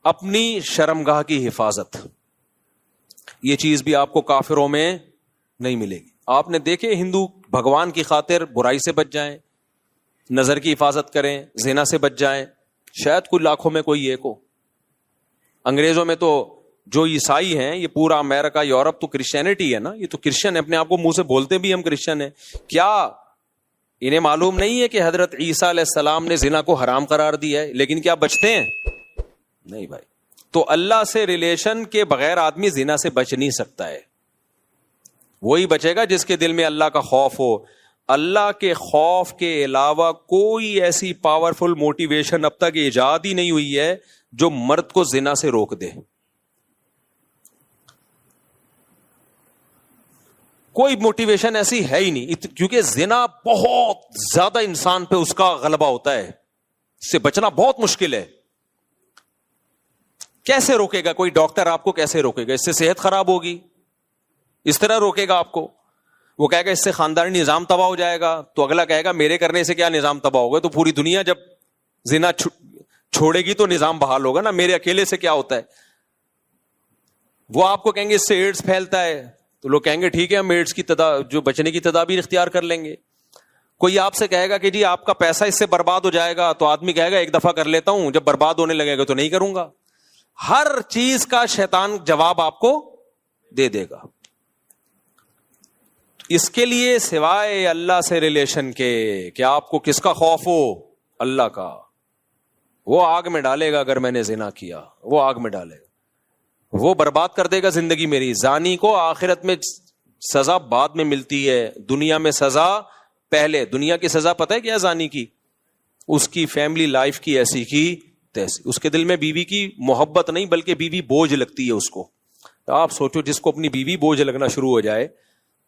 اپنی شرمگاہ کی حفاظت، یہ چیز بھی آپ کو کافروں میں نہیں ملے گی. آپ نے دیکھے ہندو بھگوان کی خاطر برائی سے بچ جائیں، نظر کی حفاظت کریں، زنا سے بچ جائیں، شاید کچھ لاکھوں میں کوئی ایک ہو. انگریزوں میں تو جو عیسائی ہیں، یہ پورا امریکہ یورپ تو کرسچینٹی ہے نا، یہ تو کرسچن ہے، اپنے آپ کو منہ سے بولتے بھی ہم کرسچن ہیں. کیا انہیں معلوم نہیں ہے کہ حضرت عیسیٰ علیہ السلام نے زنا کو حرام قرار دیا ہے؟ لیکن کیا بچتے ہیں؟ نہیں بھائی. تو اللہ سے ریلیشن کے بغیر آدمی زنا سے بچ نہیں سکتا ہے. وہی بچے گا جس کے دل میں اللہ کا خوف ہو. اللہ کے خوف کے علاوہ کوئی ایسی پاورفل موٹیویشن اب تک ایجاد ہی نہیں ہوئی ہے جو مرد کو زنا سے روک دے. کوئی موٹیویشن ایسی ہے ہی نہیں، کیونکہ زنا بہت زیادہ انسان پہ اس کا غلبہ ہوتا ہے، اس سے بچنا بہت مشکل ہے. کیسے روکے گا کوئی ڈاکٹر؟ آپ کو کیسے روکے گا؟ اس سے صحت خراب ہوگی، اس طرح روکے گا آپ کو. وہ کہے گا اس سے خاندانی نظام تباہ ہو جائے گا، تو اگلا کہے گا میرے کرنے سے کیا نظام تباہ ہوگا؟ تو پوری دنیا جب زنا چھوڑے گی تو نظام بحال ہوگا نا، میرے اکیلے سے کیا ہوتا ہے؟ وہ آپ کو کہیں گے اس سے ایڈز پھیلتا ہے، تو لوگ کہیں گے ٹھیک ہے ہم ایڈز کی جو بچنے کی تدابیر اختیار کر لیں گے. کوئی آپ سے کہے گا کہ جی آپ کا پیسہ اس سے برباد ہو جائے گا، تو آدمی کہے گا ایک دفعہ کر لیتا ہوں، جب برباد ہونے لگے گا تو نہیں کروں گا. ہر چیز کا شیطان جواب آپ کو دے دے گا. اس کے لیے سوائے اللہ سے ریلیشن کے کہ آپ کو کس کا خوف ہو؟ اللہ کا. وہ آگ میں ڈالے گا اگر میں نے زنا کیا، وہ آگ میں ڈالے گا، وہ برباد کر دے گا زندگی میری. زانی کو آخرت میں سزا بعد میں ملتی ہے، دنیا میں سزا پہلے. دنیا کی سزا پتہ ہے کیا زانی کی؟ اس کی فیملی لائف کی ایسی کی تیسی. اس کے دل میں بیوی کی محبت نہیں بلکہ بیوی بوجھ لگتی ہے اس کو. تو آپ سوچو جس کو اپنی بیوی بوجھ لگنا شروع ہو جائے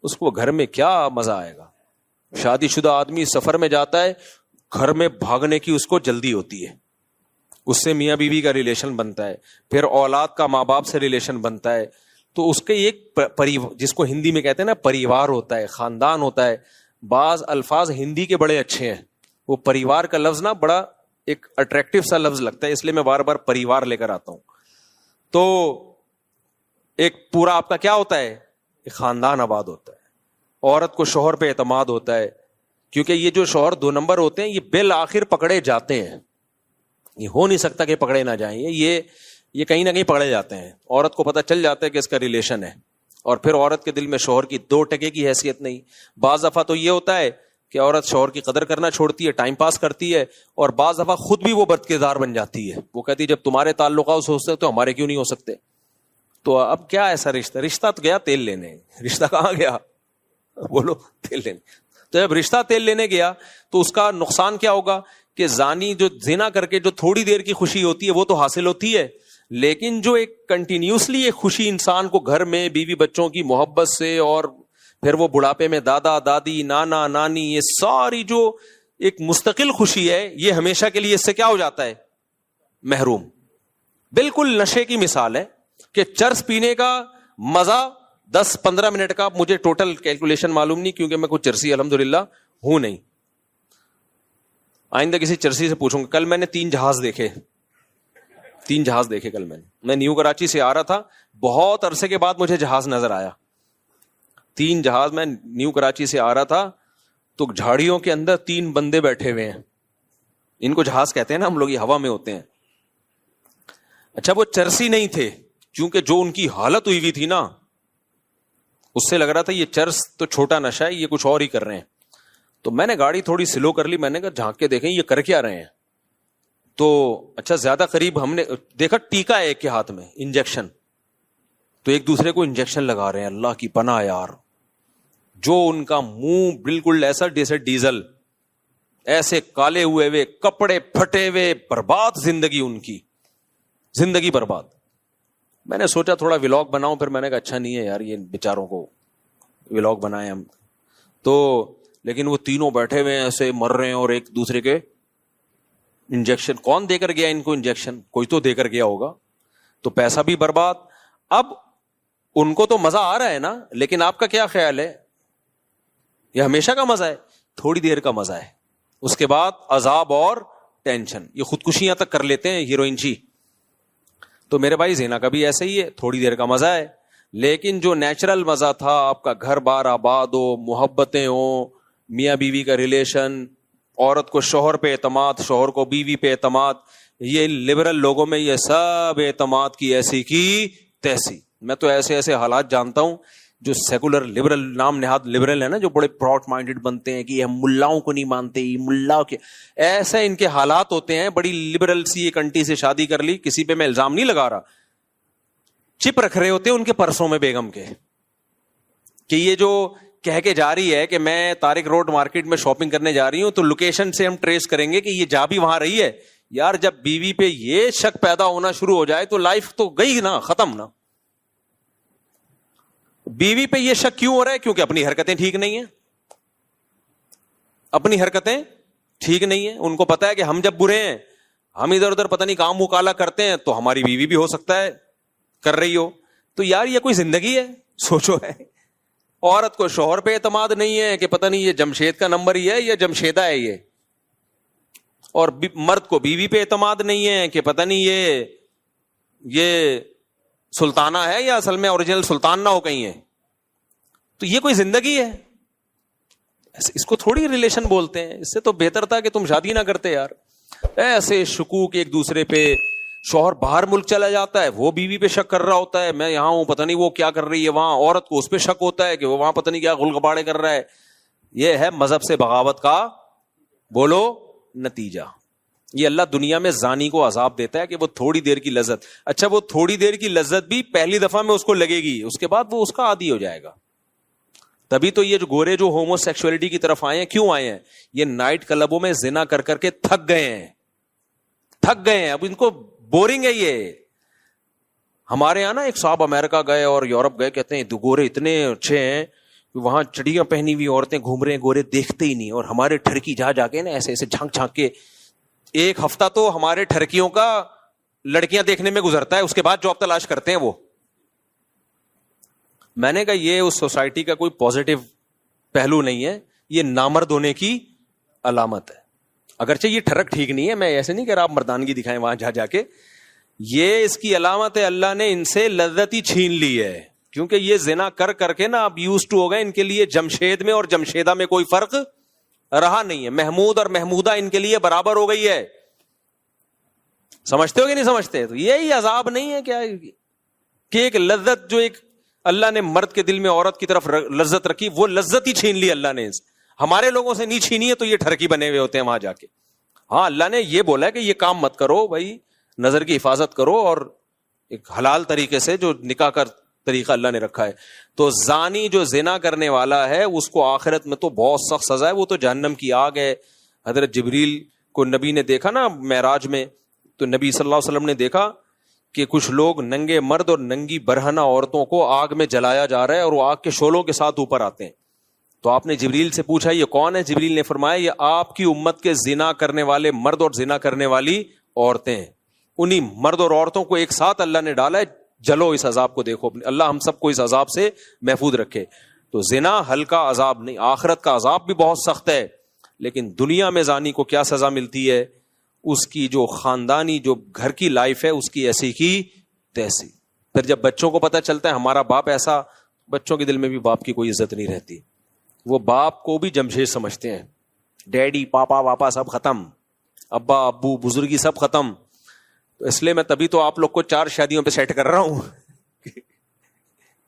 اس کو گھر میں کیا مزہ آئے گا. شادی شدہ آدمی سفر میں جاتا ہے، گھر میں بھاگنے کی اس کو جلدی ہوتی ہے، اس سے میاں بیوی کا ریلیشن بنتا ہے، پھر اولاد کا ماں باپ سے ریلیشن بنتا ہے. تو اس کے ایک جس کو ہندی میں کہتے ہیں نا پریوار ہوتا ہے، خاندان ہوتا ہے. بعض الفاظ ہندی کے بڑے اچھے ہیں. وہ پریوار کا لفظ نا بڑا ایک اٹریکٹیو سا لفظ لگتا ہے، اس لیے میں بار بار پریوار لے کر آتا ہوں. تو ایک پورا آپ کا کیا ہوتا ہے؟ ایک خاندان آباد ہوتا ہے. عورت کو شوہر پہ اعتماد ہوتا ہے، کیونکہ یہ جو شوہر 2 نمبر ہوتے ہیں یہ بالآخر پکڑے جاتے ہیں. یہ ہو نہیں سکتا کہ پکڑے نہ جائیں، یہ کہیں نہ کہیں پکڑے جاتے ہیں. عورت کو پتہ چل جاتا ہے کہ اس کا ریلیشن ہے، اور پھر عورت کے دل میں شوہر کی 2 ٹکے کی حیثیت نہیں. بعض دفعہ تو یہ ہوتا ہے کہ عورت شوہر کی قدر کرنا چھوڑتی ہے، ٹائم پاس کرتی ہے، اور بعض دفعہ خود بھی وہ بد کردار بن جاتی ہے. وہ کہتی ہے جب تمہارے تعلقات ہو سکتے تو ہمارے کیوں نہیں ہو سکتے؟ تو اب کیا ایسا رشتہ تو گیا تیل لینے. رشتہ کہاں گیا؟ بولو تیل لینے. تو جب رشتہ تیل لینے گیا تو اس کا نقصان کیا ہوگا کہ زانی جو زنا کر کے جو تھوڑی دیر کی خوشی ہوتی ہے وہ تو حاصل ہوتی ہے، لیکن جو ایک کنٹینیوسلی ایک خوشی انسان کو گھر میں بیوی بچوں کی محبت سے، اور پھر وہ بڑھاپے میں دادا دادی نانا نانی، یہ ساری جو ایک مستقل خوشی ہے، یہ ہمیشہ کے لیے اس سے کیا ہو جاتا ہے؟ محروم. بالکل نشے کی مثال ہے کہ چرس پینے کا مزہ 10-15 منٹ کا، مجھے ٹوٹل کیلکولیشن معلوم نہیں کیونکہ میں کوئی چرسی الحمدللہ ہوں نہیں، آئندہ کسی چرسی سے پوچھوں گا. کل میں نے 3 جہاز دیکھے. کل میں نیو کراچی سے آ رہا تھا، بہت عرصے کے بعد مجھے جہاز نظر آیا. 3 جہاز. میں نیو کراچی سے آ رہا تھا تو جھاڑیوں کے اندر 3 بندے بیٹھے ہوئے ہیں. ان کو جہاز کہتے ہیں نا ہم لوگ، یہ ہوا میں ہوتے ہیں. اچھا وہ چرسی نہیں تھے، کیونکہ جو ان کی حالت ہوئی تھی نا اس سے لگ رہا تھا یہ چرس تو چھوٹا نشہ ہے، یہ کچھ اور ہی کر رہے ہیں. تو میں نے گاڑی تھوڑی سلو کر لی، میں نے کہا جھانک کے دیکھیں یہ کر کیا رہے ہیں. تو اچھا زیادہ قریب ہم نے دیکھا ٹیکا ہے ایک کے ہاتھ میں، انجیکشن. تو ایک دوسرے کو انجیکشن لگا رہے ہیں. اللہ کی پناہ یار، جو ان کا منہ بالکل ایسا جیسے ڈیزل، ایسے کالے ہوئے کپڑے پھٹے ہوئے، برباد زندگی ان کی، زندگی برباد. میں نے سوچا تھوڑا ولاگ بناؤں، پھر میں نے کہا اچھا نہیں ہے یار یہ بیچاروں کو ولاگ بنائیں ہم. تو لیکن وہ تینوں بیٹھے ہوئے ایسے مر رہے ہیں، اور ایک دوسرے کے انجیکشن. کون دے کر گیا ان کو انجیکشن؟ کوئی تو دے کر گیا ہوگا. تو پیسہ بھی برباد. اب ان کو تو مزہ آ رہا ہے نا، لیکن آپ کا کیا خیال ہے؟ یہ ہمیشہ کا مزہ ہے؟ تھوڑی دیر کا مزہ ہے، اس کے بعد عذاب اور ٹینشن. یہ خودکشیاں تک کر لیتے ہیں ہیروئن جی. تو میرے بھائی زنا کا بھی ایسا ہی ہے, تھوڑی دیر کا مزہ ہے, لیکن جو نیچرل مزہ تھا, آپ کا گھر بار آباد ہو, محبتیں ہوں, میاں بیوی کا ریلیشن, عورت کو شوہر پہ اعتماد, شوہر کو بیوی پہ اعتماد, یہ لبرل لوگوں میں یہ سب اعتماد کی ایسی کی تیسی. میں تو ایسے ایسے حالات جانتا ہوں جو سیکولر لبرل, نام نہاد لبرل ہے نا, جو بڑے براڈ مائنڈڈ بنتے ہیں کہ ہم ملاؤں کو نہیں مانتے, ملاؤں کے ایسے ان کے حالات ہوتے ہیں. بڑی لبرل سی ایک انٹی سے شادی کر لی, کسی پہ میں الزام نہیں لگا رہا, چپ رکھ رہے ہوتے ہیں ان کے پرسوں میں بیگم کے, کہ یہ جو کہہ کے جا رہی ہے کہ میں طارق روڈ مارکیٹ میں شاپنگ کرنے جا رہی ہوں, تو لوکیشن سے ہم ٹریس کریں گے کہ یہ جا بھی وہاں رہی ہے. یار جب بیوی پہ یہ شک پیدا ہونا شروع ہو جائے تو لائف تو گئی نا, ختم نا. بیوی پہ یہ شک کیوں ہو رہا ہے؟ کیونکہ اپنی حرکتیں ٹھیک نہیں ہیں, اپنی حرکتیں ٹھیک نہیں ہیں. ان کو پتا ہے کہ ہم جب برے ہیں, ہم ادھر ادھر پتہ نہیں کام مکالا کرتے ہیں, تو ہماری بیوی بھی ہو سکتا ہے کر رہی ہو. تو یار یہ کوئی زندگی ہے؟ سوچو. ہے عورت کو شوہر پہ اعتماد نہیں ہے کہ پتہ نہیں یہ جمشید کا نمبر ہی ہے یا جمشیدہ ہے یہ, اور مرد کو بیوی پہ اعتماد نہیں ہے کہ پتہ نہیں یہ سلطانہ ہے یا اصل میں اوریجنل سلطان نہ ہو کہیں ہے. تو یہ کوئی زندگی ہے؟ اس کو تھوڑی ریلیشن بولتے ہیں. اس سے تو بہتر تھا کہ تم شادی نہ کرتے یار. ایسے شکوک ایک دوسرے پہ, شوہر باہر ملک چلا جاتا ہے, وہ بیوی پہ شک کر رہا ہوتا ہے, میں یہاں ہوں پتہ نہیں وہ کیا کر رہی ہے وہاں, عورت کو اس پہ شک ہوتا ہے کہ وہ وہاں پتہ نہیں کیا غلغباڑے کر رہا ہے. یہ ہے مذہب سے بغاوت کا بولو نتیجہ. یہ اللہ دنیا میں زانی کو عذاب دیتا ہے کہ وہ تھوڑی دیر کی لذت, اچھا وہ تھوڑی دیر کی لذت بھی پہلی دفعہ میں اس کو لگے گی, اس کے بعد وہ اس کا عادی ہو جائے گا. تبھی تو یہ جو گورے جو ہومو سیکسولیٹی کی طرف آئے ہیں, کیوں آئے ہیں؟ یہ نائٹ کلبوں میں زنا کر کر کے تھک گئے ہیں, اب ان کو بورنگ ہے یہ. ہمارے یہاں نا ایک صاحب امریکہ گئے اور یورپ گئے, کہتے ہیں گورے اتنے اچھے ہیں, وہاں چڑیاں پہنی ہوئی عورتیں گھوم رہے ہیں, گورے دیکھتے ہی نہیں, اور ہمارے ٹھرکی جا کے نا ایسے ایسے جھانک جھانک کے, ایک ہفتہ تو ہمارے ٹھرکیوں کا لڑکیاں دیکھنے میں گزرتا ہے, اس کے بعد جاب تلاش کرتے ہیں وہ. میں نے کہا یہ اس سوسائٹی کا کوئی پازیٹو پہلو نہیں ہے, یہ نامرد ہونے کی علامت ہے. اگرچہ یہ ٹھرک ٹھیک نہیں ہے, میں ایسے نہیں کہہ رہا آپ مردانگی دکھائیں وہاں جا کے, یہ اس کی علامت ہے. اللہ نے ان سے لذت ہی چھین لی ہے, کیونکہ یہ زنا کر کر کے نا اب یوز ٹو ہو گئے. ان کے لیے جمشید میں اور جمشیدہ میں کوئی فرق رہا نہیں ہے, محمود اور محمودہ ان کے لیے برابر ہو گئی ہے. سمجھتے ہو کہ نہیں سمجھتے؟ تو یہی عذاب نہیں ہے کیا کہ ایک لذت جو ایک اللہ نے مرد کے دل میں عورت کی طرف لذت رکھی, وہ لذت ہی چھین لی اللہ نے. ہمارے لوگوں سے نہیں چھینی ہے, تو یہ ٹھرکی بنے ہوئے ہوتے ہیں وہاں جا کے. ہاں اللہ نے یہ بولا ہے کہ یہ کام مت کرو بھائی, نظر کی حفاظت کرو, اور ایک حلال طریقے سے جو نکاح کا طریقہ اللہ نے رکھا ہے. تو زانی جو زنا کرنے والا ہے اس کو آخرت میں تو بہت سخت سزا ہے, وہ تو جہنم کی آگ ہے. حضرت جبریل کو نبی نے دیکھا نا معراج میں, تو نبی صلی اللہ علیہ وسلم نے دیکھا کہ کچھ لوگ ننگے مرد اور ننگی برہنہ عورتوں کو آگ میں جلایا جا رہا ہے, اور وہ آگ کے شعلوں کے ساتھ اوپر آتے ہیں. تو آپ نے جبریل سے پوچھا یہ کون ہے؟ جبریل نے فرمایا یہ آپ کی امت کے زنا کرنے والے مرد اور زنا کرنے والی عورتیں ہیں. انہی مرد اور عورتوں کو ایک ساتھ اللہ نے ڈالا ہے, جلو اس عذاب کو دیکھو. اللہ ہم سب کو اس عذاب سے محفوظ رکھے. تو زنا ہلکا عذاب نہیں, آخرت کا عذاب بھی بہت سخت ہے. لیکن دنیا میں زانی کو کیا سزا ملتی ہے؟ اس کی جو خاندانی جو گھر کی لائف ہے اس کی ایسی کی تیسی. پھر جب بچوں کو پتہ چلتا ہے ہمارا باپ ایسا, بچوں کے دل میں بھی باپ کی کوئی عزت نہیں رہتی. وہ باپ کو بھی جمشید سمجھتے ہیں, ڈیڈی پاپا واپا سب ختم, ابا ابو بزرگی سب ختم. تو اس لیے میں تبھی تو آپ لوگ کو 4 شادیوں پہ سیٹ کر رہا ہوں.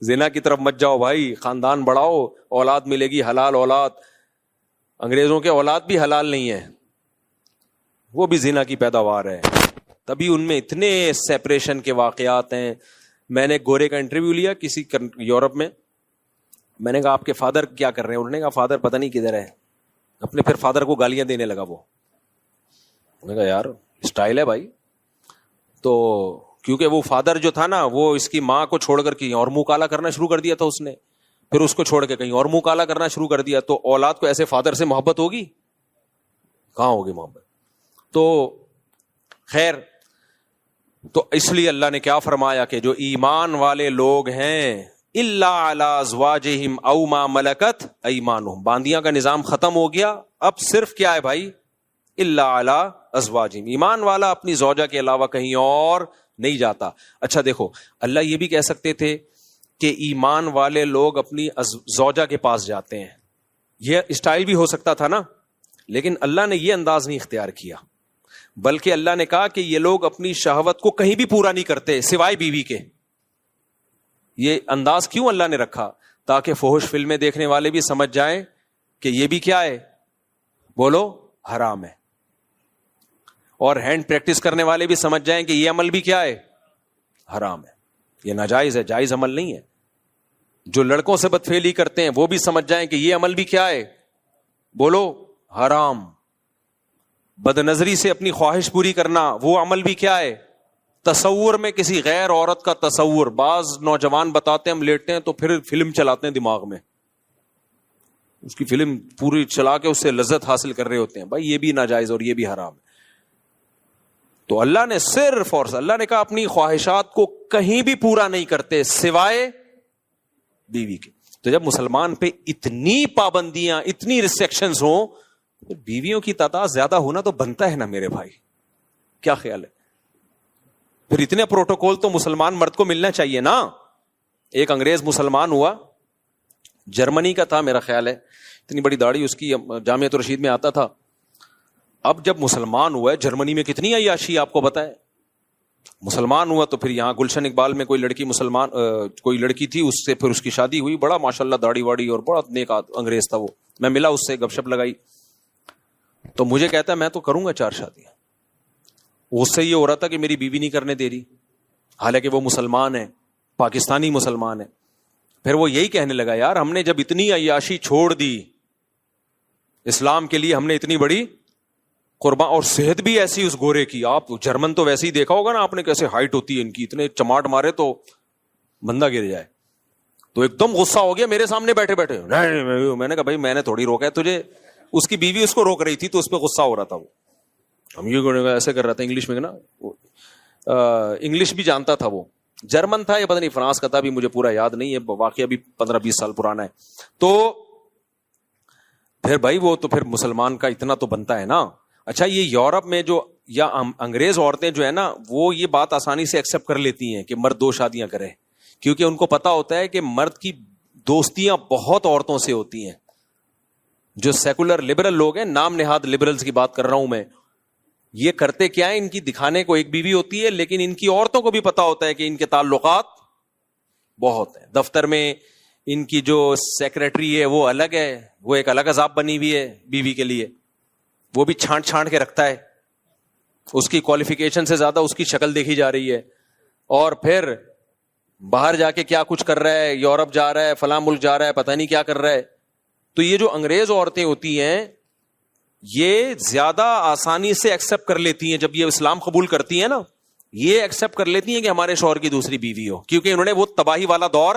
زنا کی طرف مت جاؤ بھائی, خاندان بڑھاؤ, اولاد ملے گی حلال اولاد. انگریزوں کے اولاد بھی حلال نہیں ہے, وہ بھی زنا کی پیداوار ہے. تبھی ان میں اتنے سیپریشن کے واقعات ہیں. میں نے گورے کا انٹرویو لیا کسی یورپ میں نے کہا آپ کے فادر کیا کر رہے ہیں؟ انہوں نے کہا فادر پتہ نہیں کدھر ہے. اپنے پھر فادر کو گالیاں دینے لگا وہ. انہوں نے کہا یار اسٹائل ہے بھائی. تو کیونکہ وہ فادر جو تھا نا وہ اس کی ماں کو چھوڑ کر کہیں اور منہ کالا کرنا شروع کر دیا تھا اس نے, پھر اس کو چھوڑ کے کہیں اور منہ کالا کرنا شروع کر دیا. تو اولاد کو ایسے فادر سے محبت ہوگی؟ کہاں ہوگی محبت. تو خیر, تو اس لیے اللہ نے کیا فرمایا کہ جو ایمان والے لوگ ہیں الا علی ازواجہم او ما ملکت ایمانہم, باندیاں کا نظام ختم ہو گیا. اب صرف کیا ہے بھائی؟ الا علی ازواجہم, ایمان والا اپنی زوجہ کے علاوہ کہیں اور نہیں جاتا. اچھا دیکھو, اللہ یہ بھی کہہ سکتے تھے کہ ایمان والے لوگ اپنی زوجہ کے پاس جاتے ہیں, یہ اسٹائل بھی ہو سکتا تھا نا, لیکن اللہ نے یہ انداز نہیں اختیار کیا, بلکہ اللہ نے کہا کہ یہ لوگ اپنی شہوت کو کہیں بھی پورا نہیں کرتے سوائے بیوی کے. یہ انداز کیوں اللہ نے رکھا؟ تاکہ فحش فلمیں دیکھنے والے بھی سمجھ جائیں کہ یہ بھی کیا ہے, بولو, حرام ہے, اور ہینڈ پریکٹس کرنے والے بھی سمجھ جائیں کہ یہ عمل بھی کیا ہے, حرام ہے, یہ ناجائز ہے, جائز عمل نہیں ہے. جو لڑکوں سے بدفعلی کرتے ہیں وہ بھی سمجھ جائیں کہ یہ عمل بھی کیا ہے, بولو, حرام. بد نظری سے اپنی خواہش پوری کرنا وہ عمل بھی کیا ہے, تصور میں کسی غیر عورت کا تصور. بعض نوجوان بتاتے ہیں ہم لیٹتے ہیں تو پھر فلم چلاتے ہیں دماغ میں, اس کی فلم پوری چلا کے اس سے لذت حاصل کر رہے ہوتے ہیں. بھائی یہ بھی ناجائز اور یہ بھی حرام ہے. تو اللہ نے صرف اور اللہ نے کہا اپنی خواہشات کو کہیں بھی پورا نہیں کرتے سوائے بیوی کے. تو جب مسلمان پہ اتنی پابندیاں, اتنی ریسٹرکشنز ہوں, تو بیویوں کی تعداد زیادہ ہونا تو بنتا ہے نا میرے بھائی, کیا خیال ہے؟ پھر اتنے پروٹوکول تو مسلمان مرد کو ملنا چاہیے نا. ایک انگریز مسلمان ہوا, جرمنی کا تھا میرا خیال ہے, اتنی بڑی داڑھی اس کی, جامعۃ الرشید میں آتا تھا. اب جب مسلمان ہوا ہے, جرمنی میں کتنی عیاشی آپ کو بتائے, مسلمان ہوا تو پھر یہاں گلشن اقبال میں کوئی لڑکی مسلمان کوئی لڑکی تھی, اس سے پھر اس کی شادی ہوئی. بڑا ماشاءاللہ داڑھی واڑی اور بڑا نیک انگریز تھا وہ. میں ملا اس سے, گپ شپ لگائی, تو مجھے کہتا ہے میں تو کروں گا 4 شادیاں. اس سے یہ ہو رہا تھا کہ میری بیوی نہیں کرنے دے رہی, حالانکہ وہ مسلمان ہے, پاکستانی مسلمان ہے. پھر وہ یہی کہنے لگا, یار ہم نے جب اتنی عیاشی چھوڑ دی اسلام کے لیے, ہم نے اتنی بڑی قربان, اور صحت بھی ایسی اس گورے کی. آپ جرمن تو ویسے ہی دیکھا ہوگا نا آپ نے, کیسے ہائٹ ہوتی ہے ان کی, اتنے چماٹ مارے تو بندہ گر جائے. تو ایک دم غصہ ہو گیا میرے سامنے بیٹھے بیٹھے. نہیں, میں نے کہا بھائی میں نے تھوڑی روکا ہے تجھے, اس کی بیوی اس کو روک رہی تھی تو اس پہ غصہ ہو رہا تھا. وہ ہم یہ ایسے کر رہا تھا انگلش میں نا, انگلش بھی جانتا تھا. وہ جرمن تھا یا پتہ نہیں فرانس کا تھا, بھی مجھے پورا یاد نہیں ہے, واقعہ بھی 15-20 سال پرانا ہے. تو پھر بھائی وہ تو پھر مسلمان کا اتنا تو بنتا ہے نا. اچھا یہ یورپ میں جو یا انگریز عورتیں جو ہے نا, وہ یہ بات آسانی سے ایکسپٹ کر لیتی ہیں کہ مرد 2 شادیاں کرے, کیونکہ ان کو پتا ہوتا ہے کہ مرد کی دوستیاں بہت عورتوں سے ہوتی ہیں. جو سیکولر لبرل لوگ ہیں, نام نہاد لبرلز کی بات کر رہا ہوں میں, یہ کرتے کیا ہے, ان کی دکھانے کو ایک بیوی ہوتی ہے, لیکن ان کی عورتوں کو بھی پتا ہوتا ہے کہ ان کے تعلقات بہت ہیں. دفتر میں ان کی جو سیکرٹری ہے وہ الگ ہے, وہ ایک الگ عذاب بنی ہوئی ہے بیوی کے لیے, وہ بھی چھانٹ چھانٹ کے رکھتا ہے, اس کی کوالیفیکیشن سے زیادہ اس کی شکل دیکھی جا رہی ہے. اور پھر باہر جا کے کیا کچھ کر رہا ہے, یورپ جا رہا ہے, فلاں ملک جا رہا ہے, پتہ نہیں کیا کر رہا ہے. تو یہ جو انگریز عورتیں ہوتی ہیں یہ زیادہ آسانی سے ایکسپٹ کر لیتی ہیں, جب یہ اسلام قبول کرتی ہیں نا, یہ ایکسپٹ کر لیتی ہیں کہ ہمارے شوہر کی دوسری بیوی ہو, کیونکہ انہوں نے وہ تباہی والا دور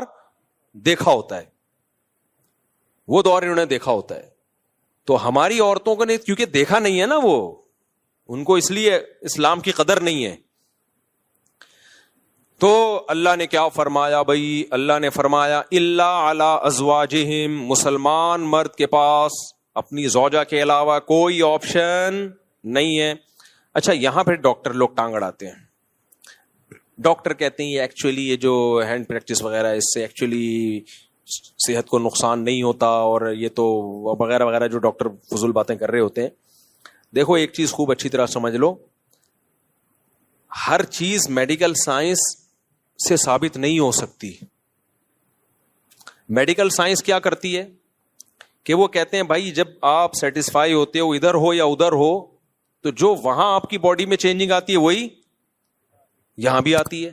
دیکھا ہوتا ہے, وہ دور انہوں نے دیکھا ہوتا ہے. تو ہماری عورتوں کو نے کیونکہ دیکھا نہیں ہے نا, وہ ان کو اس لیے اسلام کی قدر نہیں ہے. تو اللہ نے کیا فرمایا بھائی, اللہ نے فرمایا الا علی ازواجہم, مسلمان مرد کے پاس اپنی زوجہ کے علاوہ کوئی آپشن نہیں ہے. اچھا یہاں پہ ڈاکٹر لوگ ٹانگ اڑاتے ہیں. ڈاکٹر کہتے ہیں یہ ایکچولی یہ جو ہینڈ پریکٹس وغیرہ ہے اس سے ایکچولی صحت کو نقصان نہیں ہوتا, اور یہ تو وغیرہ وغیرہ جو ڈاکٹر فضول باتیں کر رہے ہوتے ہیں. دیکھو ایک چیز خوب اچھی طرح سمجھ لو, ہر چیز میڈیکل سائنس سے ثابت نہیں ہو سکتی. میڈیکل سائنس کیا کرتی ہے کہ وہ کہتے ہیں بھائی جب آپ سیٹسفائی ہوتے ہو ادھر ہو یا ادھر ہو, تو جو وہاں آپ کی باڈی میں چینجنگ آتی ہے وہی یہاں بھی آتی ہے.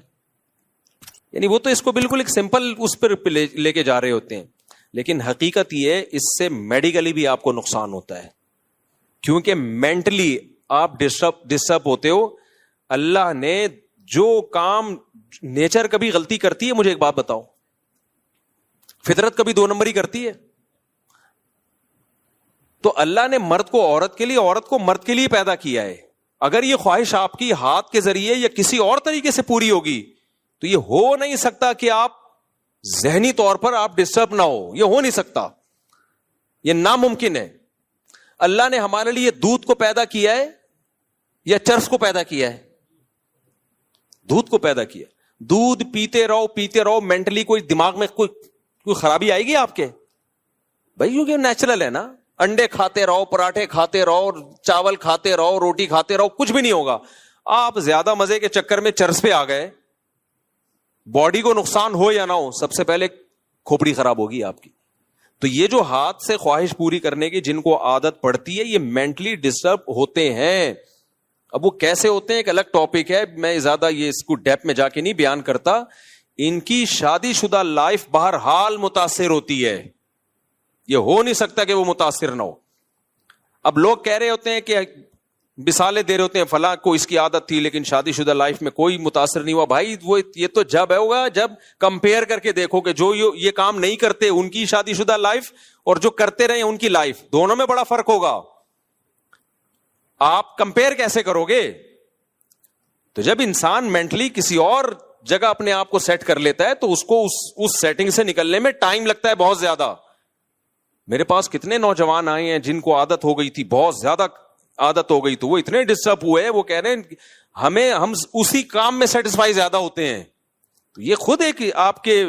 یعنی وہ تو اس کو بالکل ایک سمپل اس پر لے کے جا رہے ہوتے ہیں, لیکن حقیقت یہ ہے اس سے میڈیکلی بھی آپ کو نقصان ہوتا ہے, کیونکہ مینٹلی آپ ڈسٹرب ہوتے ہو. اللہ نے جو کام, نیچر کبھی غلطی کرتی ہے, مجھے ایک بات بتاؤ, فطرت کبھی 2 نمبری کرتی ہے؟ تو اللہ نے مرد کو عورت کے لیے, عورت کو مرد کے لیے پیدا کیا ہے. اگر یہ خواہش آپ کی ہاتھ کے ذریعے یا کسی اور طریقے سے پوری ہوگی تو یہ ہو نہیں سکتا کہ آپ ذہنی طور پر آپ ڈسٹرب نہ ہو, یہ ہو نہیں سکتا, یہ ناممکن ہے. اللہ نے ہمارے لیے دودھ کو پیدا کیا ہے یا چرس کو پیدا کیا ہے؟ دودھ کو پیدا کیا. دودھ پیتے رہو, مینٹلی کوئی دماغ میں کوئی خرابی آئے گی آپ کے؟ بھائی کیونکہ نیچرل ہے نا. انڈے کھاتے رہو, پراٹھے کھاتے رہو, چاول کھاتے رہو, روٹی کھاتے رہو, کچھ بھی نہیں ہوگا. آپ زیادہ مزے کے چکر میں چرس پہ آ گئے, باڈی کو نقصان ہو یا نہ ہو, سب سے پہلے کھوپڑی خراب ہوگی آپ کی. تو یہ جو ہاتھ سے خواہش پوری کرنے کی جن کو عادت پڑتی ہے, یہ مینٹلی ڈسٹرب ہوتے ہیں. اب وہ کیسے ہوتے ہیں ایک الگ ٹاپک ہے, میں زیادہ یہ اس کو ڈیپ میں جا کے نہیں بیان کرتا. ان کی شادی شدہ لائف بہرحال متاثر ہوتی ہے, یہ ہو نہیں سکتا کہ وہ متاثر نہ ہو. اب لوگ کہہ رہے ہوتے ہیں کہ مثالیں دے رہے ہوتے ہیں, فلاں کو اس کی عادت تھی لیکن شادی شدہ لائف میں کوئی متاثر نہیں ہوا. بھائی وہ یہ تو جب ہوگا جب کمپیئر کر کے دیکھو کہ جو یہ کام نہیں کرتے ان کی شادی شدہ لائف اور جو کرتے رہے ان کی لائف, دونوں میں بڑا فرق ہوگا. آپ کمپیئر کیسے کرو گے؟ تو جب انسان مینٹلی کسی اور جگہ اپنے آپ کو سیٹ کر لیتا ہے تو اس کو اس سیٹنگ سے نکلنے میں ٹائم لگتا ہے بہت زیادہ. میرے پاس کتنے نوجوان آئے ہیں جن کو عادت ہو گئی تھی, بہت زیادہ عادت ہو گئی, تو وہ اتنے ڈسٹرب ہوئے, وہ کہہ رہے ہیں ہم اسی کام میں سیٹسفائی زیادہ ہوتے ہیں. تو یہ خود ایک آپ کے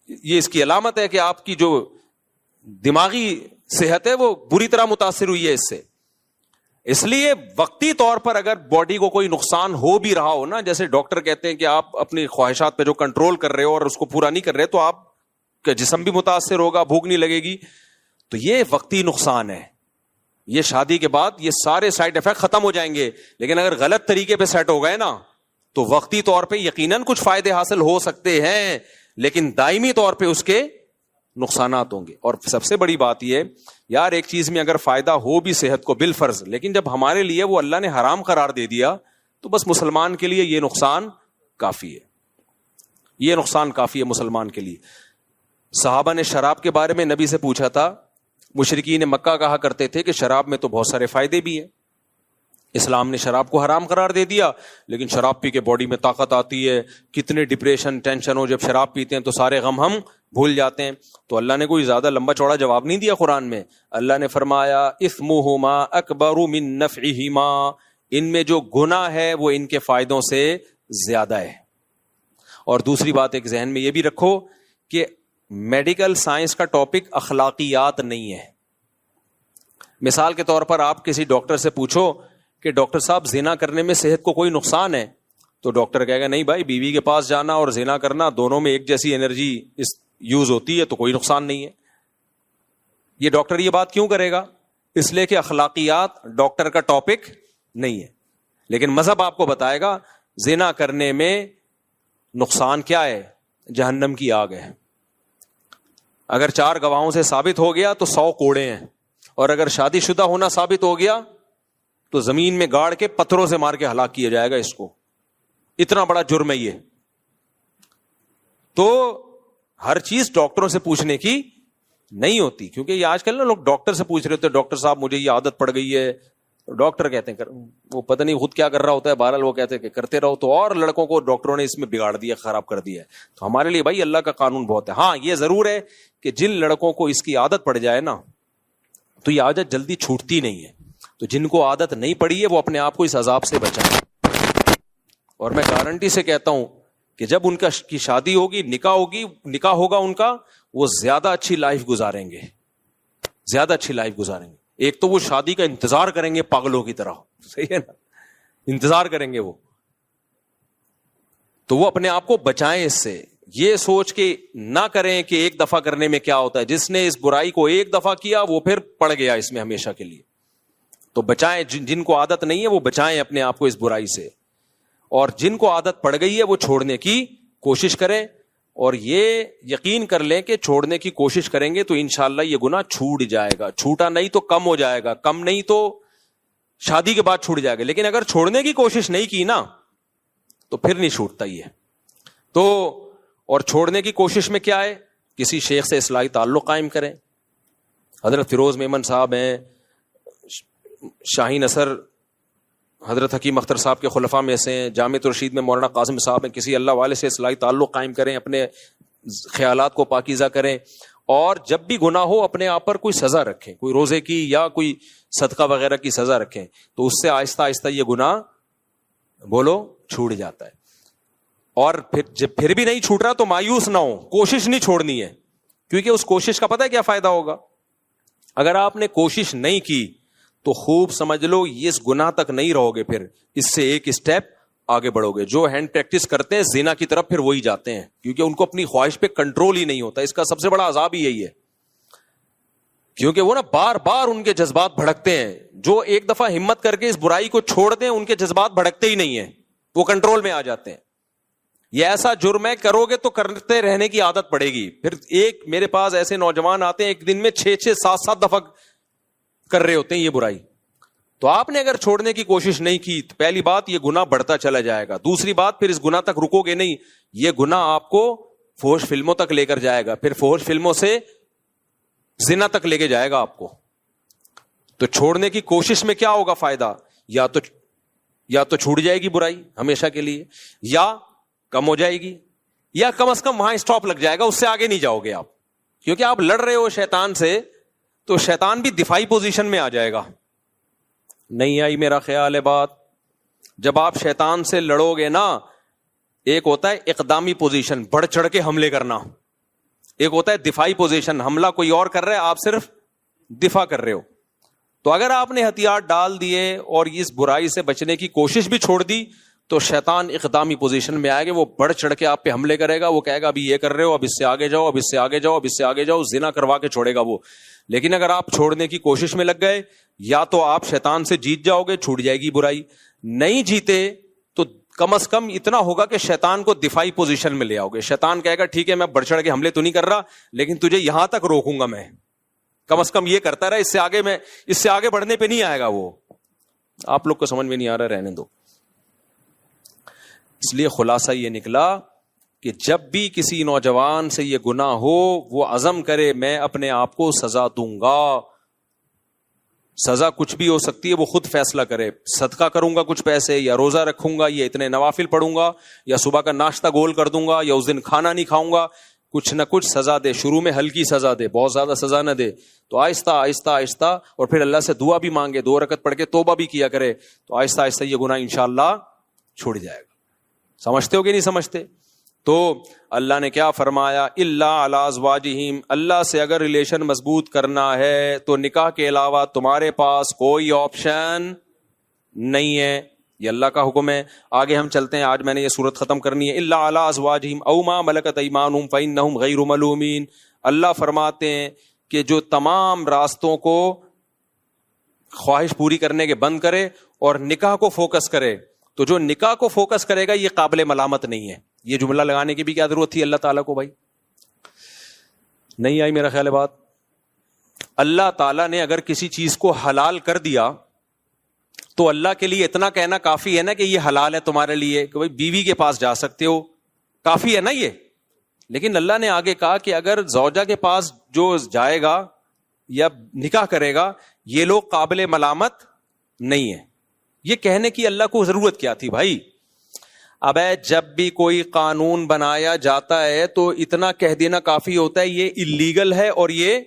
یہ اس کی علامت ہے کہ آپ کی جو دماغی صحت ہے وہ بری طرح متاثر ہوئی ہے اس سے. اس لیے وقتی طور پر اگر باڈی کو کوئی نقصان ہو بھی رہا ہو نا, جیسے ڈاکٹر کہتے ہیں کہ آپ اپنی خواہشات پہ جو کنٹرول کر رہے ہو اور اس کو پورا نہیں کر رہے, تو آپ کا جسم بھی متاثر ہوگا, بھوک نہیں لگے گی, تو یہ وقتی نقصان ہے. یہ شادی کے بعد یہ سارے سائیڈ افیکٹ ختم ہو جائیں گے, لیکن اگر غلط طریقے پہ سیٹ ہو گئے نا تو وقتی طور پہ یقیناً کچھ فائدے حاصل ہو سکتے ہیں, لیکن دائمی طور پہ اس کے نقصانات ہوں گے. اور سب سے بڑی بات یہ یار, ایک چیز میں اگر فائدہ ہو بھی صحت کو بالفرض, لیکن جب ہمارے لیے وہ اللہ نے حرام قرار دے دیا تو بس مسلمان کے لیے یہ نقصان کافی ہے, یہ نقصان کافی ہے مسلمان کے لیے. صحابہ نے شراب کے بارے میں نبی سے پوچھا تھا. مشرکین مکہ کہا کرتے تھے کہ شراب میں تو بہت سارے فائدے بھی ہیں, اسلام نے شراب کو حرام قرار دے دیا, لیکن شراب پی کے باڈی میں طاقت آتی ہے, کتنے ڈپریشن ٹینشن ہو, جب شراب پیتے ہیں تو سارے غم ہم بھول جاتے ہیں. تو اللہ نے کوئی زیادہ لمبا چوڑا جواب نہیں دیا قرآن میں. اللہ نے فرمایا اثمہما اکبر من نفعہما, ان میں جو گناہ ہے وہ ان کے فائدوں سے زیادہ ہے. اور دوسری بات ایک ذہن میں یہ بھی رکھو کہ میڈیکل سائنس کا ٹاپک اخلاقیات نہیں ہے. مثال کے طور پر آپ کسی ڈاکٹر سے پوچھو کہ ڈاکٹر صاحب زنا کرنے میں صحت کو کوئی نقصان ہے, تو ڈاکٹر کہے گا نہیں بھائی, بیوی کے پاس جانا اور زنا کرنا دونوں میں ایک جیسی انرجی یوز ہوتی ہے تو کوئی نقصان نہیں ہے. یہ ڈاکٹر یہ بات کیوں کرے گا؟ اس لیے کہ اخلاقیات ڈاکٹر کا ٹاپک نہیں ہے. لیکن مذہب آپ کو بتائے گا زنا کرنے میں نقصان کیا ہے, جہنم کی آگ ہے. اگر 4 گواہوں سے ثابت ہو گیا تو 100 کوڑے ہیں, اور اگر شادی شدہ ہونا ثابت ہو گیا تو زمین میں گاڑ کے پتھروں سے مار کے ہلاک کیا جائے گا اس کو. اتنا بڑا جرم ہے یہ. تو ہر چیز ڈاکٹروں سے پوچھنے کی نہیں ہوتی, کیونکہ یہ آج کل نا لوگ ڈاکٹر سے پوچھ رہے ہوتے ہیں, ڈاکٹر صاحب مجھے یہ عادت پڑ گئی ہے. ڈاکٹر کہتے ہیں وہ پتہ نہیں خود کیا کر رہا ہوتا ہے, بہرحال وہ کہتے ہیں کہ کرتے رہو. تو اور لڑکوں کو ڈاکٹروں نے اس میں بگاڑ دیا, خراب کر دیا ہے. تو ہمارے لیے بھائی اللہ کا قانون بہت ہے. ہاں یہ ضرور ہے کہ جن لڑکوں کو اس کی عادت پڑ جائے نا تو یہ عادت جلدی چھوٹتی نہیں ہے. تو جن کو عادت نہیں پڑی ہے وہ اپنے آپ کو اس عذاب سے بچائیں. اور میں گارنٹی سے کہتا ہوں کہ جب ان کی شادی ہوگی, نکاح ہوگا ان کا, وہ زیادہ اچھی لائف گزاریں گے, زیادہ اچھی لائف گزاریں گے. ایک تو وہ شادی کا انتظار کریں گے پاگلوں کی طرح, صحیح ہے نا, انتظار کریں گے وہ. تو وہ اپنے آپ کو بچائیں اس سے, یہ سوچ کے نہ کریں کہ ایک دفعہ کرنے میں کیا ہوتا ہے. جس نے اس برائی کو ایک دفعہ کیا وہ پھر پڑ گیا اس میں ہمیشہ کے لیے. تو بچائیں, جن کو عادت نہیں ہے وہ بچائیں اپنے آپ کو اس برائی سے, اور جن کو عادت پڑ گئی ہے وہ چھوڑنے کی کوشش کریں. اور یہ یقین کر لیں کہ چھوڑنے کی کوشش کریں گے تو انشاءاللہ یہ گناہ چھوٹ جائے گا. چھوٹا نہیں تو کم ہو جائے گا, کم نہیں تو شادی کے بعد چھوٹ جائے گا. لیکن اگر چھوڑنے کی کوشش نہیں کی نا تو پھر نہیں چھوٹتا یہ. تو اور چھوڑنے کی کوشش میں کیا ہے, کسی شیخ سے اصلاحی تعلق قائم کریں. حضرت فیروز میمن صاحب ہیں, شاہین اثر حضرت حکیم اختر صاحب کے خلفاء میں سے ہیں, جامع الرشید میں مولانا قاسم صاحب ہیں. کسی اللہ والے سے اصلاحی تعلق قائم کریں, اپنے خیالات کو پاکیزہ کریں. اور جب بھی گناہ ہو اپنے آپ پر کوئی سزا رکھیں, کوئی روزے کی یا کوئی صدقہ وغیرہ کی سزا رکھیں, تو اس سے آہستہ آہستہ یہ گناہ بولو چھوٹ جاتا ہے. اور پھر بھی نہیں چھوٹ رہا تو مایوس نہ ہو, کوشش نہیں چھوڑنی ہے, کیونکہ اس کوشش کا پتہ ہے کیا فائدہ ہوگا. اگر آپ نے کوشش نہیں کی تو خوب سمجھ لو اس گناہ تک نہیں رہو گے, پھر اس سے ایک اسٹیپ آگے بڑھو گے. جو ہینڈ پریکٹس کرتے ہیں زنا کی طرف پھر وہی جاتے ہیں, کیونکہ ان کو اپنی خواہش پہ کنٹرول ہی نہیں ہوتا. اس کا سب سے بڑا عذاب ہی یہی ہے, کیونکہ وہ نا بار بار ان کے جذبات بھڑکتے ہیں. جو ایک دفعہ ہمت کر کے اس برائی کو چھوڑ دیں ان کے جذبات بھڑکتے ہی نہیں ہیں, وہ کنٹرول میں آ جاتے ہیں. یہ ایسا جرم ہے, کرو گے تو کرتے رہنے کی عادت پڑے گی. پھر ایک میرے پاس ایسے نوجوان آتے ہیں ایک دن میں 6-7 دفعہ کر رہے ہوتے ہیں یہ برائی. تو آپ نے اگر چھوڑنے کی کوشش نہیں کی تو پہلی بات یہ گناہ بڑھتا چلا جائے گا. دوسری بات پھر اس گناہ تک رکو گے نہیں, یہ گناہ آپ کو فحش فلموں تک لے کر جائے گا, پھر فحش فلموں سے زنا تک لے کے جائے گا آپ کو. تو چھوڑنے کی کوشش میں کیا ہوگا فائدہ, یا تو چھوٹ جائے گی برائی ہمیشہ کے لیے, یا کم ہو جائے گی, یا کم از کم وہاں اسٹاپ لگ جائے گا, اس سے آگے نہیں جاؤ گے آپ. کیونکہ آپ لڑ رہے ہو شیطان سے تو شیطان بھی دفاعی پوزیشن میں آ جائے گا. نہیں آئی میرا خیال ہے بات. جب آپ شیطان سے لڑو گے نا, ایک ہوتا ہے اقدامی پوزیشن, بڑھ چڑھ کے حملے کرنا, ایک ہوتا ہے دفاعی پوزیشن, حملہ کوئی اور کر رہا ہے آپ صرف دفاع کر رہے ہو. تو اگر آپ نے ہتھیار ڈال دیے اور اس برائی سے بچنے کی کوشش بھی چھوڑ دی تو شیطان اقدامی پوزیشن میں آئے گا, وہ بڑھ چڑھ کے آپ پہ حملے کرے گا. وہ کہے گا ابھی یہ کر رہے ہو, اب اس سے آگے جاؤ, اب اس سے آگے جاؤ, اب اس سے آگے جاؤ, زنا کروا کے چھوڑے گا وہ. لیکن اگر آپ چھوڑنے کی کوشش میں لگ گئے, یا تو آپ شیطان سے جیت جاؤ گے, چھوٹ جائے گی برائی. نہیں جیتے تو کم از کم اتنا ہوگا کہ شیطان کو دفاعی پوزیشن میں لے آؤ گے. شیطان کہے گا ٹھیک ہے میں بڑھ چڑھ کے حملے تو نہیں کر رہا, لیکن تجھے یہاں تک روکوں گا میں, کم از کم یہ کرتا رہا, اس سے آگے بڑھنے پہ نہیں آئے گا وہ. آپ لوگ کو سمجھ میں نہیں آ رہا, رہنے دو. اس لیے خلاصہ یہ نکلا کہ جب بھی کسی نوجوان سے یہ گناہ ہو وہ عزم کرے میں اپنے آپ کو سزا دوں گا. سزا کچھ بھی ہو سکتی ہے, وہ خود فیصلہ کرے. صدقہ کروں گا کچھ پیسے, یا روزہ رکھوں گا, یا اتنے نوافل پڑھوں گا, یا صبح کا ناشتہ گول کر دوں گا, یا اس دن کھانا نہیں کھاؤں گا. کچھ نہ کچھ سزا دے. شروع میں ہلکی سزا دے, بہت زیادہ سزا نہ دے. تو آہستہ آہستہ آہستہ, اور پھر اللہ سے دعا بھی مانگے, 2 رکعت پڑھ کے توبہ بھی کیا کرے, تو آہستہ آہستہ یہ گناہ انشاءاللہ چھوڑ جائے گا. سمجھتے ہو کہ نہیں سمجھتے؟ تو اللہ نے کیا فرمایا, الا علی ازواجہم, اللہ سے اگر ریلیشن مضبوط کرنا ہے تو نکاح کے علاوہ تمہارے پاس کوئی آپشن نہیں ہے. یہ اللہ کا حکم ہے. آگے ہم چلتے ہیں, آج میں نے یہ سورت ختم کرنی ہے. الا علی ازواجہم او ما ملکت ایمانہم فانہم غیر ملومین. اللہ فرماتے ہیں کہ جو تمام راستوں کو خواہش پوری کرنے کے بند کرے اور نکاح کو فوکس کرے, تو جو نکاح کو فوکس کرے گا یہ قابل ملامت نہیں ہے. یہ جملہ لگانے کی بھی کیا ضرورت تھی اللہ تعالیٰ کو بھائی؟ نہیں آئی میرا خیال ہے بات. اللہ تعالیٰ نے اگر کسی چیز کو حلال کر دیا تو اللہ کے لیے اتنا کہنا کافی ہے نا کہ یہ حلال ہے تمہارے لیے, کہ بھائی بیوی کے پاس جا سکتے ہو, کافی ہے نا یہ. لیکن اللہ نے آگے کہا کہ اگر زوجہ کے پاس جو جائے گا یا نکاح کرے گا یہ لوگ قابل ملامت نہیں ہے. یہ کہنے کی اللہ کو ضرورت کیا تھی بھائی؟ اب جب بھی کوئی قانون بنایا جاتا ہے تو اتنا کہہ دینا کافی ہوتا ہے یہ اللیگل ہے اور یہ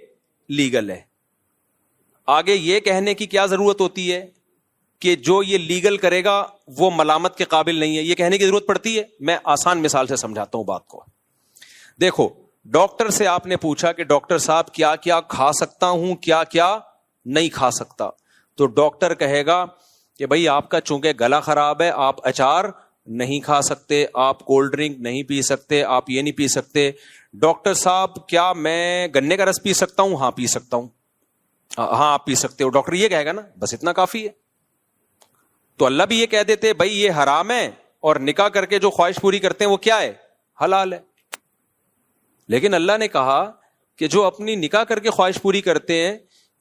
لیگل ہے. آگے یہ کہنے کی کیا ضرورت ہوتی ہے کہ جو یہ لیگل کرے گا وہ ملامت کے قابل نہیں ہے؟ یہ کہنے کی ضرورت پڑتی ہے؟ میں آسان مثال سے سمجھاتا ہوں بات کو. دیکھو, ڈاکٹر سے آپ نے پوچھا کہ ڈاکٹر صاحب کیا کیا کھا سکتا ہوں, کیا کیا نہیں کھا سکتا, تو ڈاکٹر کہے گا کہ بھائی آپ کا چونکہ گلا خراب ہے آپ اچار نہیں کھا سکتے, آپ کولڈ ڈرنک نہیں پی سکتے, آپ یہ نہیں پی سکتے. ڈاکٹر صاحب کیا میں گنے کا رس پی سکتا ہوں؟ ہاں پی سکتا ہوں. ہاں آپ پی سکتے ہو. ڈاکٹر یہ کہے گا نا, بس اتنا کافی ہے. تو اللہ بھی یہ کہہ دیتے بھائی یہ حرام ہے اور نکاح کر کے جو خواہش پوری کرتے ہیں وہ کیا ہے؟ حلال ہے. لیکن اللہ نے کہا کہ جو اپنی نکاح کر کے خواہش پوری کرتے ہیں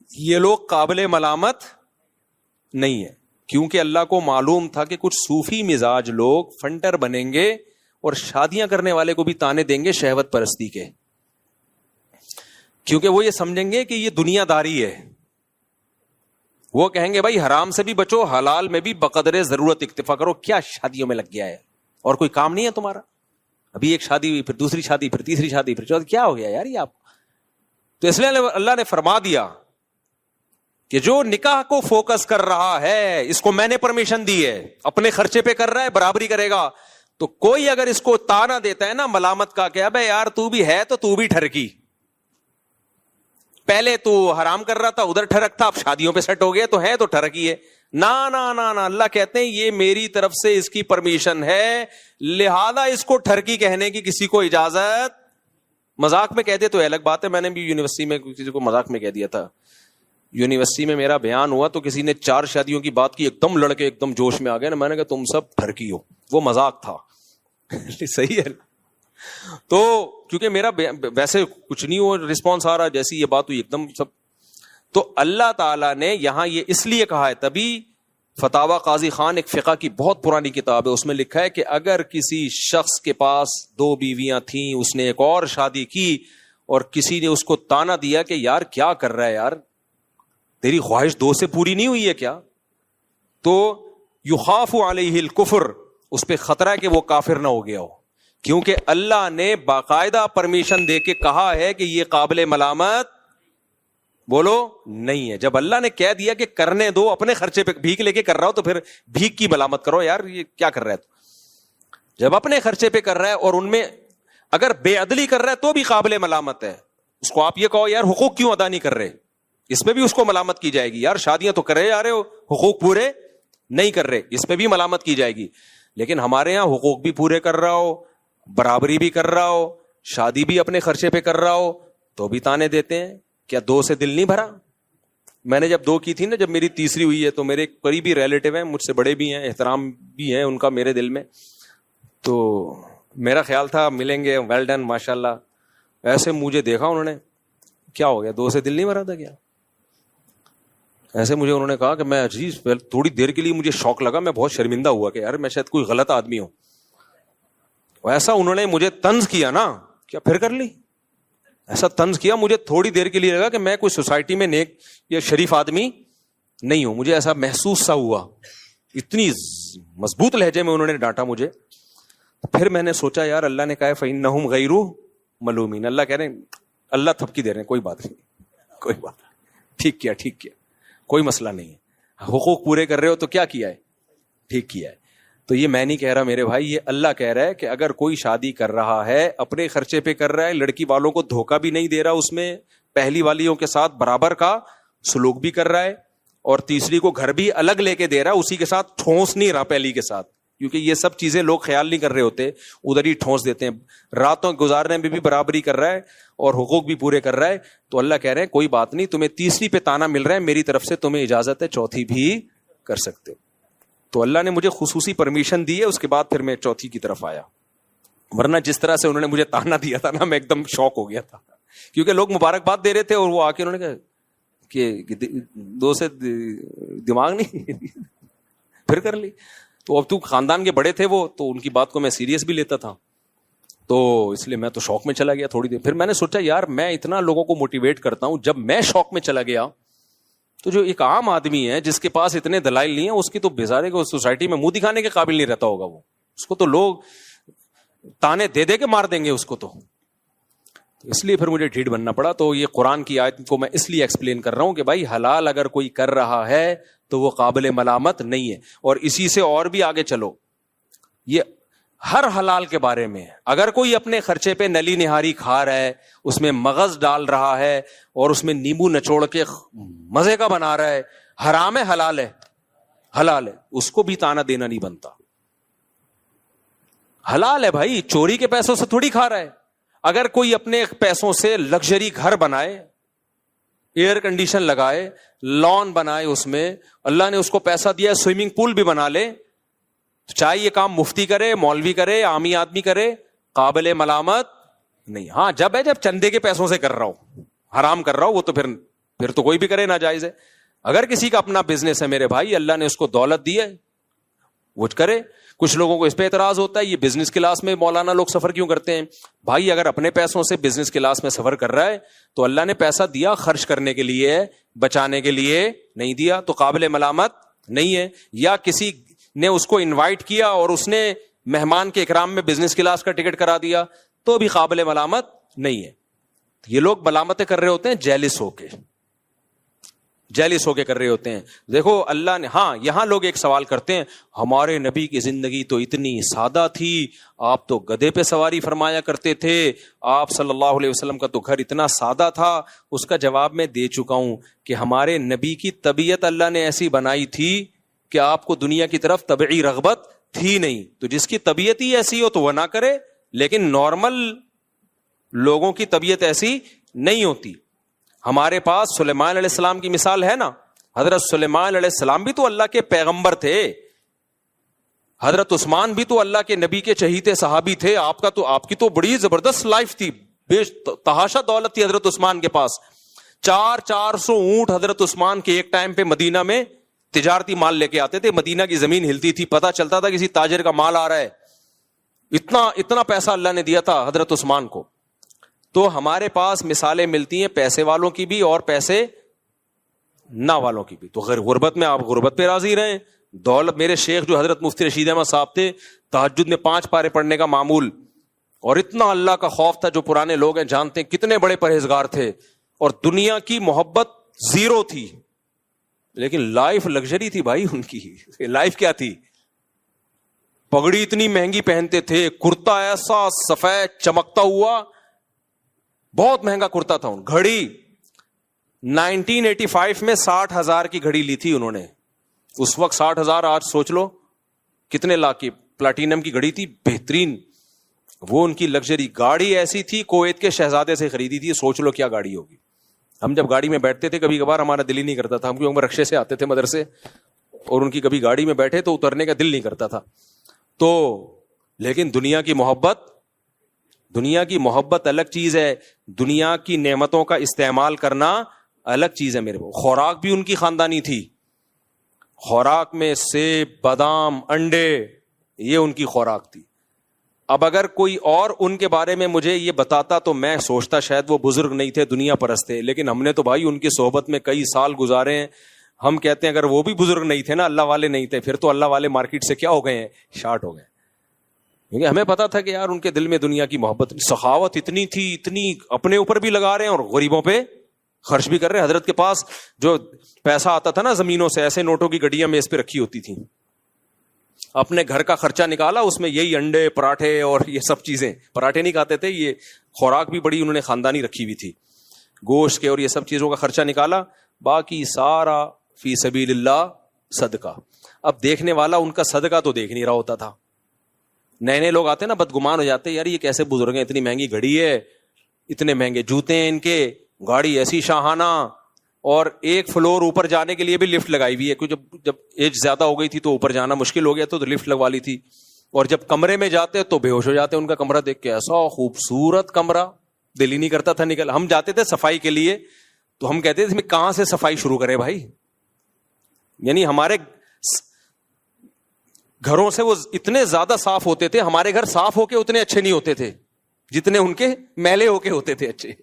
یہ لوگ قابل ملامت نہیں ہے, کیونکہ اللہ کو معلوم تھا کہ کچھ صوفی مزاج لوگ فنٹر بنیں گے اور شادیاں کرنے والے کو بھی تانے دیں گے شہوت پرستی کے, کیونکہ وہ یہ سمجھیں گے کہ یہ دنیا داری ہے. وہ کہیں گے بھائی حرام سے بھی بچو, حلال میں بھی بقدر ضرورت اکتفا کرو. کیا شادیوں میں لگ گیا ہے اور کوئی کام نہیں ہے تمہارا؟ ابھی ایک شادی ہوئی, پھر دوسری شادی, پھر تیسری شادی, پھر چوتھی, کیا ہو گیا یار یہ آپ؟ تو اس لیے اللہ نے فرما دیا کہ جو نکاح کو فوکس کر رہا ہے اس کو میں نے پرمیشن دی ہے, اپنے خرچے پہ کر رہا ہے برابری کرے گا, تو کوئی اگر اس کو تانا دیتا ہے نا ملامت کا کہ ابے یار تو بھی ہے تو تو بھی ٹھرکی, پہلے تو حرام کر رہا تھا ادھر ٹھرک تھا, اب شادیوں پہ سیٹ ہو گیا تو ہے تو ٹھرکی ہے. نا نا نا نا, اللہ کہتے ہیں یہ میری طرف سے اس کی پرمیشن ہے, لہذا اس کو ٹھرکی کہنے کی کسی کو اجازت. مذاق میں کہتے تو الگ بات ہے, میں نے بھی یونیورسٹی میں کسی کو مذاق میں کہہ دیا تھا. یونیورسٹی میں میرا بیان ہوا تو کسی نے 4 شادیوں کی بات کی, ایک دم لڑکے ایک دم جوش میں آ گئے نا, میں نے کہا تم سب ٹھرکی ہو, وہ مذاق تھا. صحیح ہے. تو کیونکہ میرا ویسے کچھ نہیں ہو رسپانس آ رہا, جیسی یہ بات ہوئی ایک دم سب. تو اللہ تعالیٰ نے یہاں یہ اس لیے کہا ہے, تبھی فتاوی قاضی خان ایک فقہ کی بہت پرانی کتاب ہے, اس میں لکھا ہے کہ اگر کسی شخص کے پاس 2 بیویاں تھیں, اس نے ایک اور شادی کی اور کسی نے اس کو تانا دیا کہ یار کیا کر رہا ہے یار, تیری خواہش 2 سے پوری نہیں ہوئی ہے کیا, تو یخاف علیہ الکفر, اس پہ خطرہ ہے کہ وہ کافر نہ ہو گیا ہو, کیونکہ اللہ نے باقاعدہ پرمیشن دے کے کہا ہے کہ یہ قابل ملامت بولو نہیں ہے. جب اللہ نے کہہ دیا کہ کرنے دو, اپنے خرچے پہ بھیک لے کے کر رہا ہو تو پھر بھیک کی ملامت کرو یار, یہ کیا کر رہا ہے تو. جب اپنے خرچے پہ کر رہا ہے اور ان میں اگر بے عدلی کر رہا ہے تو بھی قابل ملامت ہے. اس کو آپ یہ کہو یار حقوق کیوں ادا نہیں کر رہے, اس پہ بھی اس کو ملامت کی جائے گی. یار شادیاں تو کر رہے آ رہے ہو, حقوق پورے نہیں کر رہے, اس پہ بھی ملامت کی جائے گی. لیکن ہمارے یہاں حقوق بھی پورے کر رہا ہو, برابری بھی کر رہا ہو, شادی بھی اپنے خرچے پہ کر رہا ہو, تو بھی تانے دیتے ہیں. کیا 2 سے دل نہیں بھرا؟ میں نے جب 2 کی تھی نا, جب میری تیسری ہوئی ہے, تو میرے قریبی ریلیٹیو ہیں, مجھ سے بڑے بھی ہیں, احترام بھی ہے ان کا میرے دل میں, تو میرا خیال تھا ملیں گے, ویل ڈن ماشاء اللہ. ایسے مجھے دیکھا انہوں نے, کیا ہو گیا 2 سے دل نہیں بھرا تھا کیا؟ ایسے مجھے انہوں نے کہا کہ میں عزیز تھوڑی دیر کے لیے مجھے شوق لگا, میں بہت شرمندہ ہوا کہ یار میں شاید کوئی غلط آدمی ہوں. ایسا انہوں نے مجھے طنز کیا نا, کیا پھر کر لی, ایسا طنز کیا, مجھے تھوڑی دیر کے لیے لگا کہ میں کوئی سوسائٹی میں نیک یا شریف آدمی نہیں ہوں. مجھے ایسا محسوس سا ہوا, اتنی مضبوط لہجے میں انہوں نے ڈانٹا مجھے. پھر میں نے سوچا یار اللہ نے کہا ہے فَإِنَّهُمْ غَيْرُ مَلُومِينَ, اللہ کہہ رہے ہیں, اللہ تھپکی دے رہے ہیں, کوئی بات نہیں, کوئی بات نہیں, ٹھیک کیا, ٹھیک کیا, کوئی مسئلہ نہیں ہے. حقوق پورے کر رہے ہو تو کیا کیا ہے, ٹھیک کیا ہے. تو یہ میں نہیں کہہ رہا میرے بھائی, یہ اللہ کہہ رہا ہے کہ اگر کوئی شادی کر رہا ہے اپنے خرچے پہ کر رہا ہے, لڑکی والوں کو دھوکہ بھی نہیں دے رہا, اس میں پہلی والیوں کے ساتھ برابر کا سلوک بھی کر رہا ہے, اور تیسری کو گھر بھی الگ لے کے دے رہا ہے, اسی کے ساتھ ٹھونس نہیں رہا پہلی کے ساتھ, کیونکہ یہ سب چیزیں لوگ خیال نہیں کر رہے ہوتے, ادھر ہی ٹھونس دیتے ہیں. راتوں گزارنے میں بھی برابری کر رہا ہے اور حقوق بھی پورے کر رہا ہے. تو اللہ کہہ رہے ہیں کوئی بات نہیں, تمہیں تیسری پہ تانا مل رہا ہے, میری طرف سے تمہیں اجازت ہے چوتھی بھی کر سکتے ہو. تو اللہ نے مجھے خصوصی پرمیشن دی ہے, اس کے بعد پھر میں چوتھی کی طرف آیا. ورنہ جس طرح سے انہوں نے مجھے تانا دیا تھا نا, میں ایک دم شوق ہو گیا تھا, کیونکہ لوگ مبارکباد دے رہے تھے اور وہ آ کے انہوں نے کہا کہ 2 سے دماغ نہیں پھر کر لی. تو اب تو خاندان کے بڑے تھے وہ, تو ان کی بات کو میں سیریس بھی لیتا تھا, تو اس لیے میں تو شوق میں چلا گیا تھوڑی دیر. پھر میں نے سوچا یار میں اتنا لوگوں کو موٹیویٹ کرتا ہوں, جب میں شوق میں چلا گیا تو جو ایک عام آدمی ہے جس کے پاس اتنے دلائل نہیں ہیں, اس کی تو بیزارے کو سوسائٹی میں منہ دکھانے کے قابل نہیں رہتا ہوگا وہ, اس کو تو لوگ تانے دے دے کے مار دیں گے اس کو. تو اس لیے پھر مجھے ڈھیٹ بننا پڑا. تو یہ قرآن کی آیت کو میں اس لیے ایکسپلین کر رہا ہوں کہ بھائی حلال اگر کوئی کر رہا ہے تو وہ قابل ملامت نہیں ہے. اور اسی سے اور بھی آگے چلو, یہ ہر حلال کے بارے میں, اگر کوئی اپنے خرچے پہ نلی نہاری کھا رہا ہے, اس میں مغز ڈال رہا ہے اور اس میں نیمبو نچوڑ کے مزے کا بنا رہا ہے, حرام ہے حلال ہے, حلال ہے, اس کو بھی تانا دینا نہیں بنتا. حلال ہے بھائی, چوری کے پیسوں سے تھوڑی کھا رہا ہے. اگر کوئی اپنے پیسوں سے لگژری گھر بنائے, ایئر کنڈیشن لگائے, لان بنائے, اس میں اللہ نے اس کو پیسہ دیا, سوئمنگ پول بھی بنا لے, چاہے یہ کام مفتی کرے, مولوی کرے, عامی آدمی کرے, قابل ملامت نہیں. ہاں جب چندے کے پیسوں سے کر رہا ہو, حرام کر رہا ہو, وہ تو پھر تو کوئی بھی کرے ناجائز ہے. اگر کسی کا اپنا بزنس ہے میرے بھائی, اللہ نے اس کو دولت دی ہے, وہ کرے. کچھ لوگوں کو اس پہ اعتراض ہوتا ہے یہ بزنس کلاس میں مولانا لوگ سفر کیوں کرتے ہیں. بھائی اگر اپنے پیسوں سے بزنس کلاس میں سفر کر رہا ہے تو اللہ نے پیسہ دیا خرچ کرنے کے لیے, بچانے کے لیے نہیں دیا, تو قابل ملامت نہیں ہے. یا کسی نے اس کو انوائٹ کیا اور اس نے مہمان کے اکرام میں بزنس کلاس کا ٹکٹ کرا دیا, تو بھی قابل ملامت نہیں ہے. یہ لوگ ملامتیں کر رہے ہوتے ہیں جیلس ہو کے, جیلس ہو کے کر رہے ہوتے ہیں. دیکھو اللہ نے, ہاں یہاں لوگ ایک سوال کرتے ہیں, ہمارے نبی کی زندگی تو اتنی سادہ تھی, آپ تو گدھے پہ سواری فرمایا کرتے تھے, آپ صلی اللہ علیہ وسلم کا تو گھر اتنا سادہ تھا. اس کا جواب میں دے چکا ہوں کہ ہمارے نبی کی طبیعت اللہ نے ایسی بنائی تھی کہ آپ کو دنیا کی طرف طبعی رغبت تھی نہیں. تو جس کی طبیعت ہی ایسی ہو تو وہ نہ کرے, لیکن نارمل لوگوں کی طبیعت ایسی نہیں ہوتی. ہمارے پاس سلیمان علیہ السلام کی مثال ہے نا, حضرت سلیمان علیہ السلام بھی تو اللہ کے پیغمبر تھے, حضرت عثمان بھی تو اللہ کے نبی کے چہیتے صحابی تھے. آپ کی تو بڑی زبردست لائف تھی, بے تحاشا دولت تھی حضرت عثمان کے پاس. 400 اونٹ حضرت عثمان کے ایک ٹائم پہ مدینہ میں تجارتی مال لے کے آتے تھے. مدینہ کی زمین ہلتی تھی, پتہ چلتا تھا کسی تاجر کا مال آ رہا ہے. اتنا پیسہ اللہ نے دیا تھا حضرت عثمان کو. تو ہمارے پاس مثالیں ملتی ہیں پیسے والوں کی بھی اور پیسے نہ والوں کی بھی. تو غربت میں آپ غربت پہ راضی رہیں. دولت, میرے شیخ جو حضرت مفتی رشید احمد صاحب تھے, تہجد میں 5 پارے پڑھنے کا معمول, اور اتنا اللہ کا خوف تھا. جو پرانے لوگ ہیں جانتے ہیں کتنے بڑے پرہیزگار تھے, اور دنیا کی محبت زیرو تھی, لیکن لائف لگژری تھی بھائی ان کی. لائف کیا تھی؟ پگڑی اتنی مہنگی پہنتے تھے, کرتا ایسا سفید چمکتا ہوا, بہت مہنگا کرتا تھا. گھڑی 1985 میں 60,000 کی گھڑی لی تھی انہوں نے. اس وقت 60,000, آج سوچ لو کتنے لاکھ کی پلاٹینم کی گھڑی تھی, بہترین. وہ ان کی لگژری گاڑی ایسی تھی, کویت کے شہزادے سے خریدی تھی. سوچ لو کیا گاڑی ہوگی. ہم جب گاڑی میں بیٹھتے تھے کبھی کبھار ہمارا دل ہی نہیں کرتا تھا, ہم کیونکہ رکشے سے آتے تھے مدرسے, اور ان کی کبھی گاڑی میں بیٹھے تو اترنے کا دل نہیں کرتا تھا. تو لیکن دنیا کی محبت الگ چیز ہے, دنیا کی نعمتوں کا استعمال کرنا الگ چیز ہے. میرے کو خوراک بھی ان کی خاندانی تھی. خوراک میں سیب, بادام, انڈے, یہ ان کی خوراک تھی. اب اگر کوئی اور ان کے بارے میں مجھے یہ بتاتا تو میں سوچتا شاید وہ بزرگ نہیں تھے, دنیا پرست تھے. لیکن ہم نے تو بھائی ان کی صحبت میں کئی سال گزارے ہیں. ہم کہتے ہیں اگر وہ بھی بزرگ نہیں تھے نا, اللہ والے نہیں تھے, پھر تو اللہ والے مارکیٹ سے کیا ہو گئے ہیں, شارٹ ہو گئے. کیونکہ ہمیں پتا تھا کہ یار ان کے دل میں دنیا کی محبت, سخاوت اتنی تھی, اتنی اپنے اوپر بھی لگا رہے ہیں اور غریبوں پہ خرچ بھی کر رہے ہیں. حضرت کے پاس جو پیسہ آتا تھا نا زمینوں سے, ایسے نوٹوں کی گڈیاں میز پہ رکھی ہوتی تھیں. اپنے گھر کا خرچہ نکالا, اس میں یہی انڈے, پراٹھے اور یہ سب چیزیں. پراٹھے نہیں کھاتے تھے, یہ خوراک بھی بڑی انہوں نے خاندانی رکھی ہوئی تھی, گوشت کے اور یہ سب چیزوں کا خرچہ نکالا, باقی سارا فی سبیل اللہ صدقہ. اب دیکھنے والا ان کا صدقہ تو دیکھ نہیں رہا ہوتا تھا. نئے لوگ آتے نا بدگمان ہو جاتے, یار یہ کیسے بزرگ ہیں, اتنی مہنگی گھڑی ہے, اتنے مہنگے جوتے ہیں ان کے, گاڑی ایسی شاہانہ, اور ایک فلور اوپر جانے کے لیے بھی لفٹ لگائی ہوئی ہے, کیونکہ جب ایج زیادہ ہو گئی تھی تو اوپر جانا مشکل ہو گیا تو لفٹ لگوا لی تھی. اور جب کمرے میں جاتے تو بے ہوش ہو جاتے. ان کا کمرہ دیکھ کے, ایسا خوبصورت کمرہ, دل ہی نہیں کرتا تھا نکل. ہم جاتے تھے صفائی کے لیے تو ہم کہتے تھے کہاں سے صفائی شروع کرے بھائی. یعنی ہمارے گھروں سے وہ اتنے زیادہ صاف ہوتے تھے, ہمارے گھر صاف ہو کے اتنے اچھے نہیں ہوتے تھے جتنے ان کے میلے ہو کے ہوتے تھے اچھے.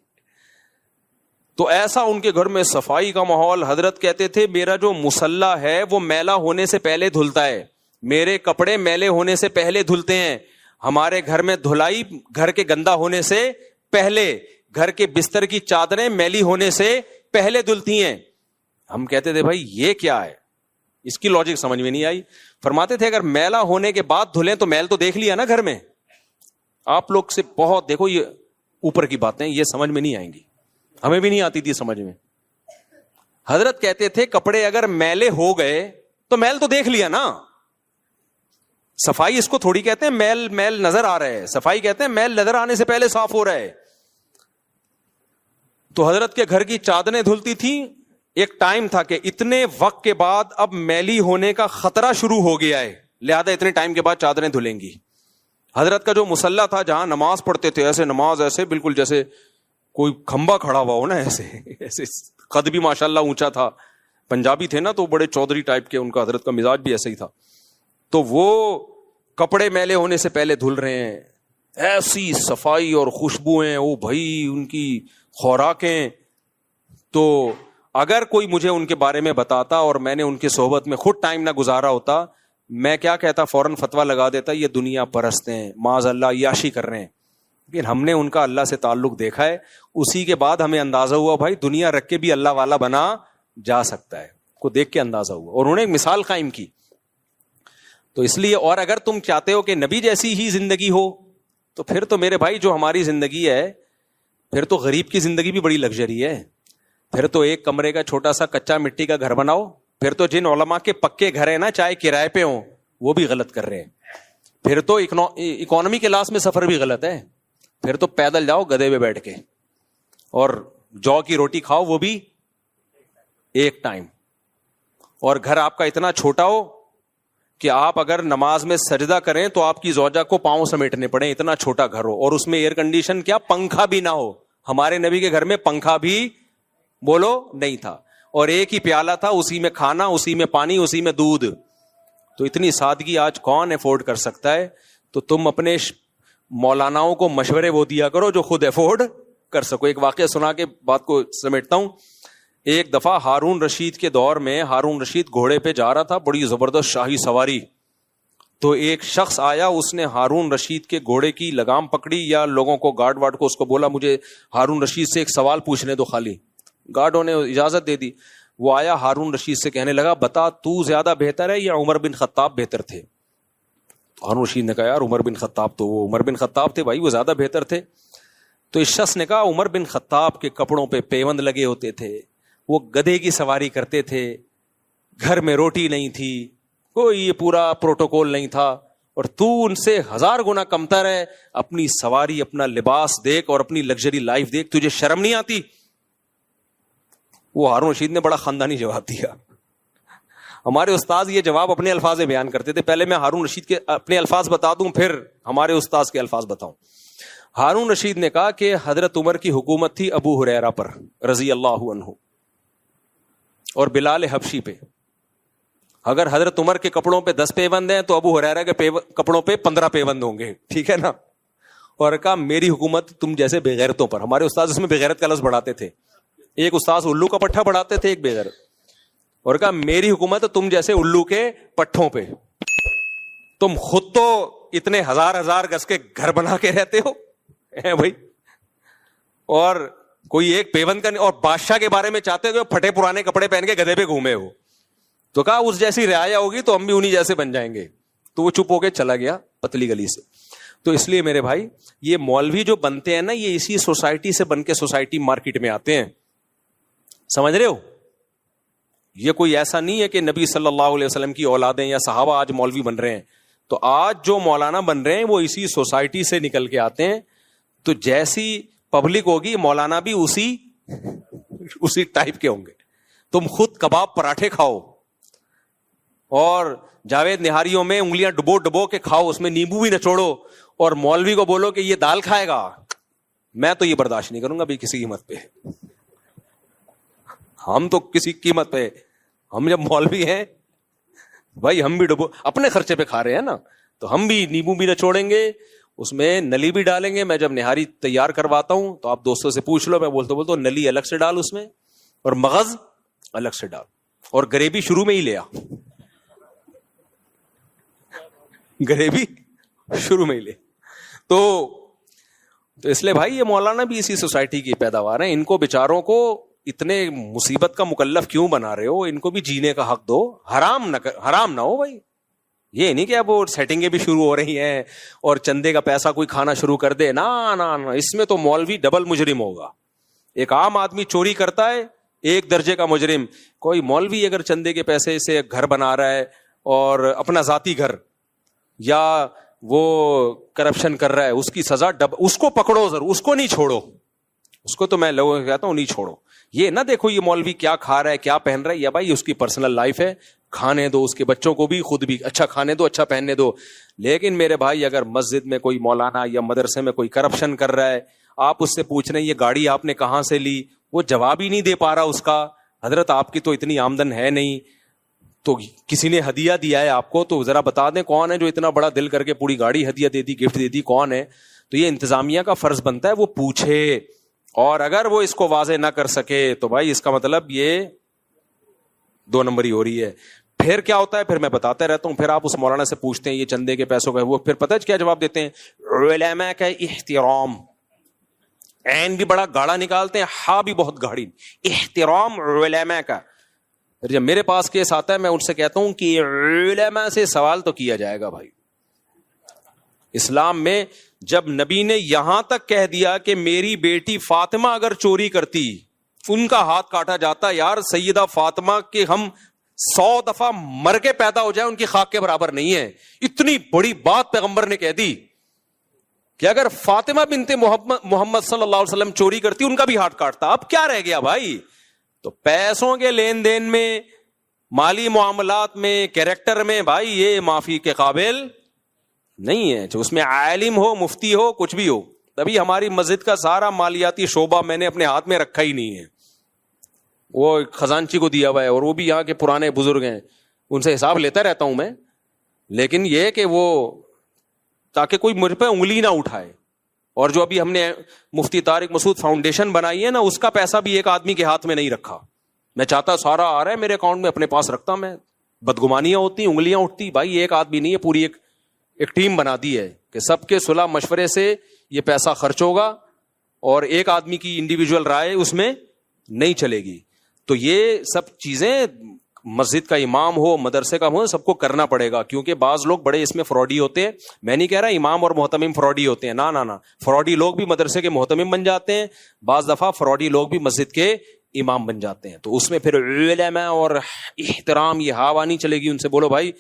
تو ایسا ان کے گھر میں صفائی کا ماحول. حضرت کہتے تھے میرا جو مصلی ہے وہ میلا ہونے سے پہلے دھلتا ہے, میرے کپڑے میلے ہونے سے پہلے دھلتے ہیں. ہمارے گھر میں دھلائی گھر کے گندا ہونے سے پہلے, گھر کے بستر کی چادریں میلی ہونے سے پہلے دھلتی ہیں. ہم کہتے تھے بھائی یہ کیا ہے, اس کی لاجک سمجھ میں نہیں آئی. فرماتے تھے اگر میلا ہونے کے بعد دھلیں تو میل تو دیکھ لیا نا گھر میں. آپ لوگ سے بہت دیکھو, یہ اوپر کی باتیں یہ سمجھ میں نہیں آئیں گی, ہمیں بھی نہیں آتی تھی سمجھ میں. حضرت کہتے تھے کپڑے اگر میلے ہو گئے تو میل تو دیکھ لیا نا. صفائی اس کو تھوڑی کہتے ہیں میل نظر آ رہا ہے, صفائی کہتے ہیں میل نظر آنے سے پہلے صاف ہو رہا ہے. تو حضرت کے گھر کی چادریں دھلتی تھی. ایک ٹائم تھا کہ اتنے وقت کے بعد اب میلی ہونے کا خطرہ شروع ہو گیا ہے, لہذا اتنے ٹائم کے بعد چادریں دھلیں گی. حضرت کا جو مصلی تھا جہاں نماز پڑھتے تھے, ایسے نماز ایسے بالکل جیسے کوئی کھمبا کھڑا ہوا ہو نا, ایسے قد بھی ماشاءاللہ اونچا تھا. پنجابی تھے نا تو بڑے چودھری ٹائپ کے, ان کا حضرت کا مزاج بھی ایسا ہی تھا. تو وہ کپڑے میلے ہونے سے پہلے دھل رہے ہیں, ایسی صفائی اور خوشبوئیں, وہ بھائی ان کی خوراکیں. تو اگر کوئی مجھے ان کے بارے میں بتاتا اور میں نے ان کی صحبت میں خود ٹائم نہ گزارا ہوتا, میں کیا کہتا, فوراً فتویٰ لگا دیتا یہ دنیا پرست ہیں, معاذ اللہ عیاشی کر رہے ہیں. لیکن ہم نے ان کا اللہ سے تعلق دیکھا ہے, اسی کے بعد ہمیں اندازہ ہوا بھائی دنیا رکھ کے بھی اللہ والا بنا جا سکتا ہے, کو دیکھ کے اندازہ ہوا, اور انہوں نے ایک مثال قائم کی. تو اس لیے, اور اگر تم چاہتے ہو کہ نبی جیسی ہی زندگی ہو تو پھر تو میرے بھائی جو ہماری زندگی ہے, پھر تو غریب کی زندگی بھی بڑی لگژری ہے. پھر تو ایک کمرے کا چھوٹا سا کچا مٹی کا گھر بناؤ. پھر تو جن علماء کے پکے گھر ہیں نا, چاہے کرائے پہ ہوں, وہ بھی غلط کر رہے ہیں. پھر تو اکانومی کلاس میں سفر بھی غلط ہے. پھر تو پیدل جاؤ گدھے پہ بیٹھ کے, اور جو کی روٹی کھاؤ وہ بھی ایک ٹائم. اور گھر آپ کا اتنا چھوٹا ہو کہ آپ اگر نماز میں سجدہ کریں تو آپ کی زوجہ کو پاؤں سمیٹنے پڑے, اتنا چھوٹا گھر ہو, اور اس میں ایئر کنڈیشن کیا, پنکھا بھی نہ ہو. ہمارے نبی کے گھر میں پنکھا بھی بولو نہیں تھا, اور ایک ہی پیالہ تھا, اسی میں کھانا, اسی میں پانی, اسی میں دودھ. تو اتنی سادگی آج کون افورڈ کر سکتا ہے؟ تو تم اپنے مولاناؤں کو مشورے وہ دیا کرو جو خود افورڈ کر سکو. ایک واقعہ سنا کے بات کو سمیٹتا ہوں. ایک دفعہ ہارون رشید کے دور میں ہارون رشید گھوڑے پہ جا رہا تھا, بڑی زبردست شاہی سواری. تو ایک شخص آیا, اس نے ہارون رشید کے گھوڑے کی لگام پکڑی, یا لوگوں کو, گارڈ وارڈ کو, اس کو بولا مجھے ہارون رشید سے ایک سوال پوچھنے دو خالی. گارڈوں نے اجازت دے دی. وہ آیا ہارون رشید سے, کہنے لگا بتا تو زیادہ بہتر ہے یا عمر بن خطاب بہتر تھے؟ ہارون رشید نے کہا یار عمر بن خطاب تو, وہ عمر بن خطاب تھے بھائی, وہ زیادہ بہتر تھے. تو اس شخص نے کہا عمر بن خطاب کے کپڑوں پہ پیوند لگے ہوتے تھے, وہ گدھے کی سواری کرتے تھے, گھر میں روٹی نہیں تھی, کوئی یہ پورا پروٹوکول نہیں تھا, اور تو ان سے 1000 گنا کمتر ہے. اپنی سواری, اپنا لباس دیکھ اور اپنی لگژری لائف دیکھ, تجھے شرم نہیں آتی؟ وہ ہارون رشید نے بڑا خاندانی جواب دیا. ہمارے استاذ یہ جواب اپنے الفاظ میں بیان کرتے تھے. پہلے میں ہارون رشید کے اپنے الفاظ بتا دوں, پھر ہمارے استاذ کے الفاظ بتاؤں. ہارون رشید نے کہا کہ حضرت عمر کی حکومت تھی ابو ہریرہ پر رضی اللہ عنہ, اور بلال حبشی پہ. اگر حضرت عمر کے کپڑوں پہ 10 پیوند ہیں تو ابو ہریرہ کے کپڑوں پہ 15 پیوند ہوں گے, ٹھیک ہے نا. اور کہا میری حکومت تم جیسے بےغیرتوں پر. ہمارے استاد اس میں بےغیرت کا لفظ بڑھاتے تھے, ایک استاذ الو کا پٹھا بڑھاتے تھے, ایک بےغیرت. اور کہا میری حکومت تم جیسے الو کے پٹھوں پہ. تم خود تو اتنے 1000 گز کے گھر بنا کے رہتے ہو بھائی, اور کوئی ایک پیوند کا نہیں, اور بادشاہ کے بارے میں چاہتے ہو پھٹے پرانے کپڑے پہن کے گدھے پہ گھومے ہو. تو کہا اس جیسی رعایا ہوگی تو ہم بھی انہی جیسے بن جائیں گے. تو وہ چپ ہو کے چلا گیا پتلی گلی سے. تو اس لیے میرے بھائی یہ مولوی جو بنتے ہیں نا, یہ اسی سوسائٹی سے بن کے سوسائٹی مارکیٹ میں آتے ہیں, سمجھ رہے ہو. یہ کوئی ایسا نہیں ہے کہ نبی صلی اللہ علیہ وسلم کی اولادیں یا صحابہ آج مولوی بن رہے ہیں. تو آج جو مولانا بن رہے ہیں وہ اسی سوسائٹی سے نکل کے آتے ہیں. تو جیسی پبلک ہوگی مولانا بھی اسی ٹائپ کے ہوں گے. تم خود کباب پراٹھے کھاؤ اور جاوید نہاریوں میں انگلیاں ڈبو ڈبو کے کھاؤ, اس میں نیمبو بھی نچوڑو, اور مولوی کو بولو کہ یہ دال کھائے گا, میں تو یہ برداشت نہیں کروں گا بھی کسی قیمت پہ. ہم تو کسی قیمت پہ, ہم جب مولوی ہیں بھائی ہم بھی ڈبو اپنے خرچے پہ کھا رہے ہیں نا, تو ہم بھی نیمبو بھی نچوڑیں گے, اس میں نلی بھی ڈالیں گے. میں جب نہاری تیار کرواتا ہوں تو آپ دوستوں سے پوچھ لو, میں بولتا ہوں نلی الگ سے ڈال اس میں, اور مغز الگ سے ڈال, اور گریوی شروع میں ہی لے آ, گریوی شروع میں ہی لے. تو اس لیے بھائی یہ مولانا بھی اسی سوسائٹی کی پیداوار ہیں. ان کو بیچاروں کو اتنے مصیبت کا مکلف کیوں بنا رہے ہو؟ ان کو بھی جینے کا حق دو, حرام نہ ہو بھائی. یہ نہیں کہ اب وہ سیٹنگیں بھی شروع ہو رہی ہیں اور چندے کا پیسہ کوئی کھانا شروع کر دے, نا, اس میں تو مولوی ڈبل مجرم ہوگا. ایک عام آدمی چوری کرتا ہے, ایک درجے کا مجرم. کوئی مولوی اگر چندے کے پیسے سے گھر بنا رہا ہے اور اپنا ذاتی گھر, یا وہ کرپشن کر رہا ہے, اس کی سزا اس کو پکڑو ضرور, اس کو نہیں چھوڑو. اس کو تو میں لوگوں کو کہتا ہوں نہیں چھوڑو. یہ نہ دیکھو یہ مولوی کیا کھا رہا ہے کیا پہن رہا ہے, یا بھائی اس کی پرسنل لائف ہے, کھانے دو, اس کے بچوں کو بھی, خود بھی اچھا کھانے دو, اچھا پہننے دو. لیکن میرے بھائی اگر مسجد میں کوئی مولانا یا مدرسے میں کوئی کرپشن کر رہا ہے, آپ اس سے پوچھ رہے ہیں یہ گاڑی آپ نے کہاں سے لی, وہ جواب ہی نہیں دے پا رہا اس کا. حضرت آپ کی تو اتنی آمدن ہے نہیں, تو کسی نے ہدیہ دیا ہے آپ کو, تو ذرا بتا دیں کون ہے جو اتنا بڑا دل کر کے پوری گاڑی ہدیہ دے دی, گفٹ دے دی, کون ہے. تو یہ انتظامیہ کا فرض بنتا ہے وہ پوچھے, اور اگر وہ اس کو واضح نہ کر سکے تو بھائی اس کا مطلب یہ 2 نمبری ہو رہی ہے. پھر کیا ہوتا ہے, پھر میں بتاتا رہتا ہوں, پھر آپ اس مولانا سے پوچھتے ہیں یہ چندے کے پیسوں کا, وہ پھر پتہ ہے کیا جواب دیتے ہیں, علماء کا احترام. عین بھی بڑا گاڑا نکالتے ہیں, ہاں بھی بہت گاڑی, احترام علماء کا. پھر جب میرے پاس کیس آتا ہے میں ان سے کہتا ہوں کہ علماء سے سوال تو کیا جائے گا بھائی. اسلام میں جب نبی نے یہاں تک کہہ دیا کہ میری بیٹی فاطمہ اگر چوری کرتی ان کا ہاتھ کاٹا جاتا, یار سیدہ فاطمہ کے ہم 100 دفعہ مر کے پیدا ہو جائے ان کی خاک کے برابر نہیں ہے. اتنی بڑی بات پیغمبر نے کہہ دی کہ اگر فاطمہ بنت محمد صلی اللہ علیہ وسلم چوری کرتی ان کا بھی ہاتھ کاٹتا. اب کیا رہ گیا بھائی؟ تو پیسوں کے لین دین میں, مالی معاملات میں, کیریکٹر میں بھائی یہ معافی کے قابل نہیں ہے. اس میں عالم ہو, مفتی ہو, کچھ بھی ہو. تبھی ہماری مسجد کا سارا مالیاتی شعبہ میں نے اپنے ہاتھ میں رکھا ہی نہیں ہے, وہ خزانچی کو دیا ہوا ہے, اور وہ بھی یہاں کے پرانے بزرگ ہیں, ان سے حساب لیتا رہتا ہوں میں. لیکن یہ کہ وہ تاکہ کوئی مجھ پہ انگلی نہ اٹھائے. اور جو ابھی ہم نے مفتی طارق مسعود فاؤنڈیشن بنائی ہے نا, اس کا پیسہ بھی ایک آدمی کے ہاتھ میں نہیں رکھا. میں چاہتا سارا آ رہا ہے میرے اکاؤنٹ میں, اپنے پاس رکھتا میں. بدگمانیاں ہوتی, انگلیاں اٹھتی. بھائی ایک آدمی نہیں ہے, پوری ایک ٹیم بنا دی ہے کہ سب کے صلح مشورے سے یہ پیسہ خرچ ہوگا, اور ایک آدمی کی انڈیویجول رائے اس میں نہیں چلے گی. تو یہ سب چیزیں مسجد کا امام ہو, مدرسے کا ہو, سب کو کرنا پڑے گا. کیونکہ بعض لوگ بڑے اس میں فراڈی ہوتے ہیں. میں نہیں کہہ رہا امام اور محتمم فراڈی ہوتے ہیں, نہ, فراڈی لوگ بھی مدرسے کے محتمم بن جاتے ہیں. بعض دفعہ فراڈی لوگ بھی مسجد کے امام بن جاتے ہیں. تو اس میں پھر علماء اور احترام یہ ہوا نہیں چلے گی. ان سے بولو بھائی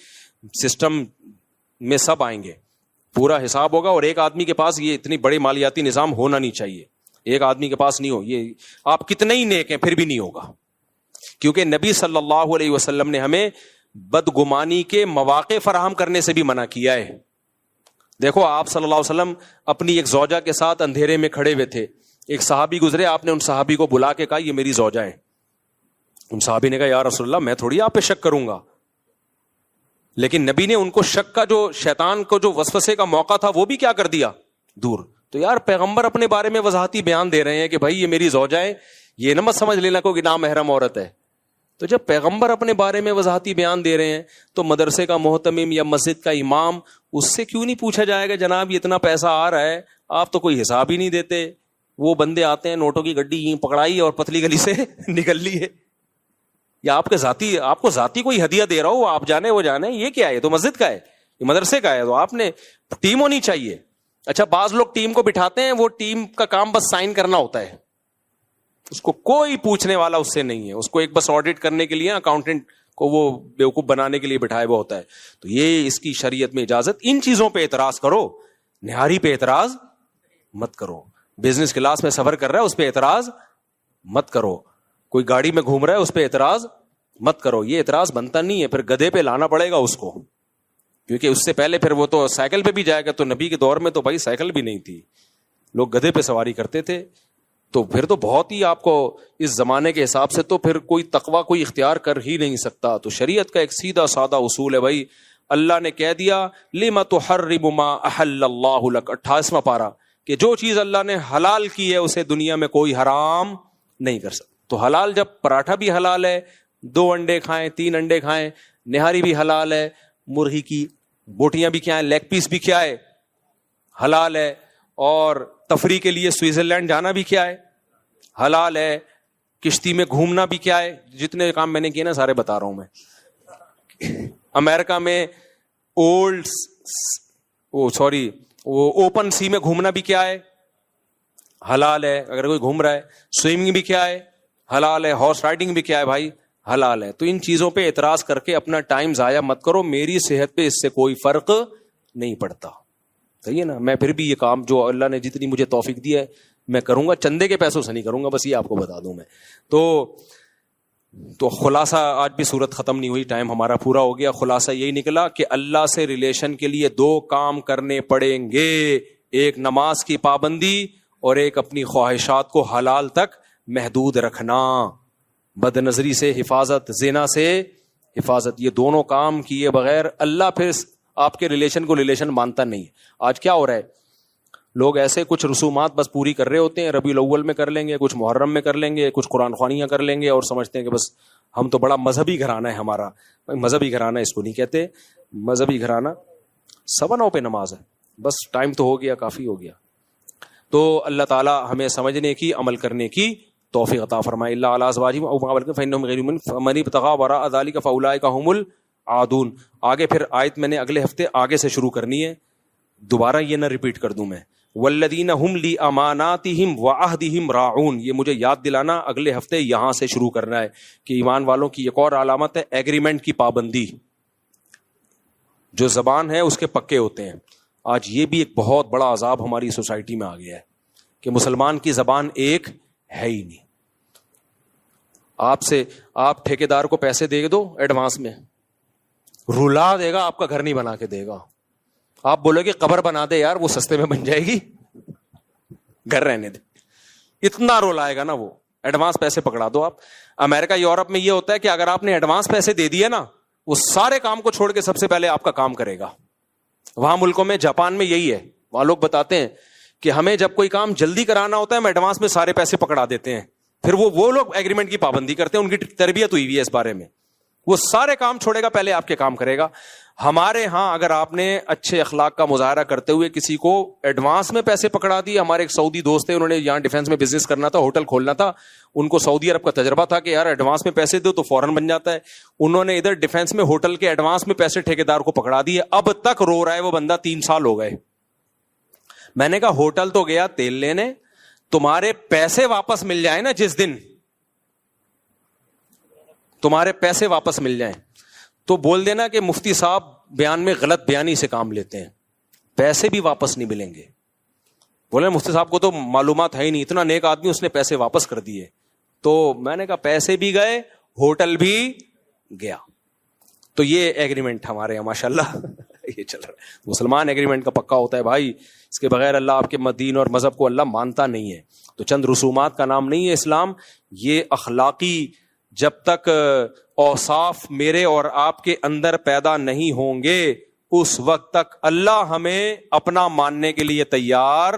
سسٹم میں سب آئیں گے, پورا حساب ہوگا, اور ایک آدمی کے پاس یہ اتنی بڑے مالیاتی نظام ہونا نہیں چاہیے. ایک آدمی کے پاس نہیں ہو, یہ آپ کتنے ہی نیک ہیں پھر بھی نہیں ہوگا. کیونکہ نبی صلی اللہ علیہ وسلم نے ہمیں بدگمانی کے مواقع فراہم کرنے سے بھی منع کیا ہے. دیکھو آپ صلی اللہ علیہ وسلم اپنی ایک زوجہ کے ساتھ اندھیرے میں کھڑے ہوئے تھے, ایک صحابی گزرے, آپ نے ان صحابی کو بلا کے کہا یہ میری زوجہ ہے. ان صحابی نے کہا یا رسول اللہ میں تھوڑی آپ پہ شک کروں گا. لیکن نبی نے ان کو شک کا جو شیطان کو جو وسوسے کا موقع تھا وہ بھی کیا کر دیا, دور. تو یار پیغمبر اپنے بارے میں وضاحتی بیان دے رہے ہیں کہ بھائی یہ میری زوجہ ہے, یہ نہ مت سمجھ لینا کوئی نامحرم عورت ہے. تو جب پیغمبر اپنے بارے میں وضاحتی بیان دے رہے ہیں تو مدرسے کا محتمم یا مسجد کا امام, اس سے کیوں نہیں پوچھا جائے گا جناب یہ اتنا پیسہ آ رہا ہے, آپ تو کوئی حساب ہی نہیں دیتے. وہ بندے آتے ہیں, نوٹوں کی گڈی پکڑائی اور پتلی گلی سے نکل لی ہے. یا آپ کو ذاتی کوئی ہدیہ دے رہا ہو, آپ جانے وہ جانے, یہ کیا ہے؟ تو مسجد کا ہے, یہ مدرسے کا ہے. تو آپ نے ٹیم ہونی چاہیے. اچھا بعض لوگ ٹیم کو بٹھاتے ہیں, وہ ٹیم کا کام بس سائن کرنا ہوتا ہے, اس کو کوئی پوچھنے والا اس سے نہیں ہے. اس کو ایک بس آڈٹ کرنے کے لیے اکاؤنٹنٹ کو وہ بیوقوف بنانے کے لیے بٹھایا ہوا ہوتا ہے. تو یہ اس کی شریعت میں اجازت. ان چیزوں پہ اعتراض کرو, نہاری پہ اعتراض مت کرو. بزنس کلاس میں سفر کر رہا ہے اس پہ اعتراض مت کرو. کوئی گاڑی میں گھوم رہا ہے اس پہ اعتراض مت کرو. یہ اعتراض بنتا نہیں ہے, پھر گدھے پہ لانا پڑے گا اس کو, کیونکہ اس سے پہلے پھر وہ تو سائیکل پہ بھی جائے گا. تو نبی کے دور میں تو بھائی سائیکل بھی نہیں تھی, لوگ گدھے پہ سواری کرتے تھے. تو پھر تو بہت ہی آپ کو اس زمانے کے حساب سے تو پھر کوئی تقوی کوئی اختیار کر ہی نہیں سکتا. تو شریعت کا ایک سیدھا سادہ اصول ہے بھائی, اللہ نے کہہ دیا لما تحرم ما احل اللہ لک, 28واں پارہ, کہ جو چیز اللہ نے حلال کی ہے اسے دنیا میں کوئی حرام نہیں کر سکتا. تو حلال جب پراٹھا بھی حلال ہے, 2 انڈے کھائیں 3 انڈے کھائیں, نہاری بھی حلال ہے, مرغی کی بوٹیاں بھی کیا ہے, لیگ پیس بھی کیا ہے حلال ہے, اور تفریح کے لیے سوئٹزرلینڈ جانا بھی کیا ہے حلال ہے, کشتی میں گھومنا بھی کیا ہے. جتنے کام میں نے کیے نا سارے بتا رہا ہوں میں. امریکہ میں وہ اوپن سی میں گھومنا بھی کیا ہے حلال ہے, اگر کوئی گھوم رہا ہے. سوئمنگ بھی کیا ہے حلال ہے, ہارس رائڈنگ بھی کیا ہے بھائی حلال ہے. تو ان چیزوں پہ اعتراض کر کے اپنا ٹائم ضائع مت کرو, میری صحت پہ اس سے کوئی فرق نہیں پڑتا. صحیح ہے نا. میں پھر بھی یہ کام جو اللہ نے جتنی مجھے توفیق دی ہے میں کروں گا, چندے کے پیسوں سے نہیں کروں گا, بس یہ آپ کو بتا دوں میں. تو خلاصہ, آج بھی صورت ختم نہیں ہوئی, ٹائم ہمارا پورا ہو گیا. خلاصہ یہی نکلا کہ اللہ سے ریلیشن کے لیے 2 کام کرنے پڑیں گے, ایک نماز کی پابندی اور ایک اپنی خواہشات کو حلال تک محدود رکھنا, بد نظری سے حفاظت, زنا سے حفاظت. یہ دونوں کام کیے بغیر اللہ پھر آپ کے ریلیشن کو ریلیشن مانتا نہیں. آج کیا ہو رہا ہے, لوگ ایسے کچھ رسومات بس پوری کر رہے ہوتے ہیں, ربیع الاول میں کر لیں گے, کچھ محرم میں کر لیں گے, کچھ قرآن خوانیاں کر لیں گے, اور سمجھتے ہیں کہ بس ہم تو بڑا مذہبی گھرانہ ہے ہمارا. مذہبی گھرانہ اس کو نہیں کہتے, مذہبی گھرانہ 9:15 پہ نماز ہے, بس ٹائم تو ہو گیا, کافی ہو گیا. تو اللہ تعالی ہمیں سمجھنے کی, عمل کرنے کی توفیق عطا فرمائے. الا علی ازواجہم او ما ملکت فانہم غیر مؤمنون فمن ابتغى وراء ذلك فاولئک هم العادون. آگے پھر آیت میں نے اگلے ہفتے آگے سے شروع کرنی ہے, دوبارہ یہ نہ ریپیٹ کر دوں میں. والذین هم لاماناتہم وعہدہم راعون, یہ مجھے یاد دلانا اگلے ہفتے یہاں سے شروع کرنا ہے کہ ایمان والوں کی ایک اور علامت ہے ایگریمنٹ کی پابندی. جو زبان ہے اس کے پکے ہوتے ہیں. آج یہ بھی ایک بہت بڑا عذاب ہماری سوسائٹی میں آ گیا ہے کہ مسلمان کی زبان ایک ہے ہی نہیں. آپ ٹھیکیدار کو پیسے دے دو ایڈوانس میں, رلا دے گا, آپ کا گھر نہیں بنا کے دے گا. آپ بولو کہ قبر بنا دے یار, وہ سستے میں بن جائے گی, گھر رہنے دے. اتنا رول آئے گا نا وہ, ایڈوانس پیسے پکڑا دو آپ. امریکہ یورپ میں یہ ہوتا ہے کہ اگر آپ نے ایڈوانس پیسے دے دیے نا, وہ سارے کام کو چھوڑ کے سب سے پہلے آپ کا کام کرے گا. وہاں ملکوں میں, جاپان میں یہی ہے. وہاں لوگ بتاتے ہیں کہ ہمیں جب کوئی کام جلدی کرانا ہوتا ہے ہم ایڈوانس میں سارے پیسے پکڑا دیتے ہیں. پھر وہ لوگ ایگریمنٹ کی پابندی کرتے ہیں, ان کی تربیت ہوئی ہوئی ہے اس بارے میں. وہ سارے کام چھوڑے گا, پہلے آپ کے کام کرے گا. ہمارے ہاں اگر آپ نے اچھے اخلاق کا مظاہرہ کرتے ہوئے کسی کو ایڈوانس میں پیسے پکڑا دیے. ہمارے ایک سعودی دوست تھے, انہوں نے یہاں ڈیفینس میں بزنس کرنا تھا, ہوٹل کھولنا تھا. ان کو سعودی عرب کا تجربہ تھا کہ یار ایڈوانس میں پیسے دو تو فوراً بن جاتا ہے. انہوں نے ادھر ڈیفینس میں ہوٹل کے ایڈوانس میں پیسے ٹھیکیدار کو پکڑا دیے. اب تک رو رہا ہے وہ بندہ, 3 سال ہو گئے. میں نے کہا ہوٹل تو گیا تیل لینے, تمہارے پیسے واپس مل جائیں نا, جس دن تمہارے پیسے واپس مل جائیں تو بول دینا کہ مفتی صاحب بیان میں غلط بیانی سے کام لیتے ہیں, پیسے بھی واپس نہیں ملیں گے. بولے مفتی صاحب کو تو معلومات ہے ہی نہیں, اتنا نیک آدمی, اس نے پیسے واپس کر دیے. تو میں نے کہا پیسے بھی گئے, ہوٹل بھی گیا. تو یہ ایگریمنٹ ہمارے یہاں ماشاءاللہ یہ چل رہا ہے. مسلمان ایگریمنٹ کا پکا ہوتا ہے بھائی, اس کے بغیر اللہ آپ کے دین اور مذہب کو اللہ مانتا نہیں ہے. تو چند رسومات کا نام نہیں ہے اسلام. یہ اخلاقی جب تک اوصاف میرے اور آپ کے اندر پیدا نہیں ہوں گے, اس وقت تک اللہ ہمیں اپنا ماننے کے لیے تیار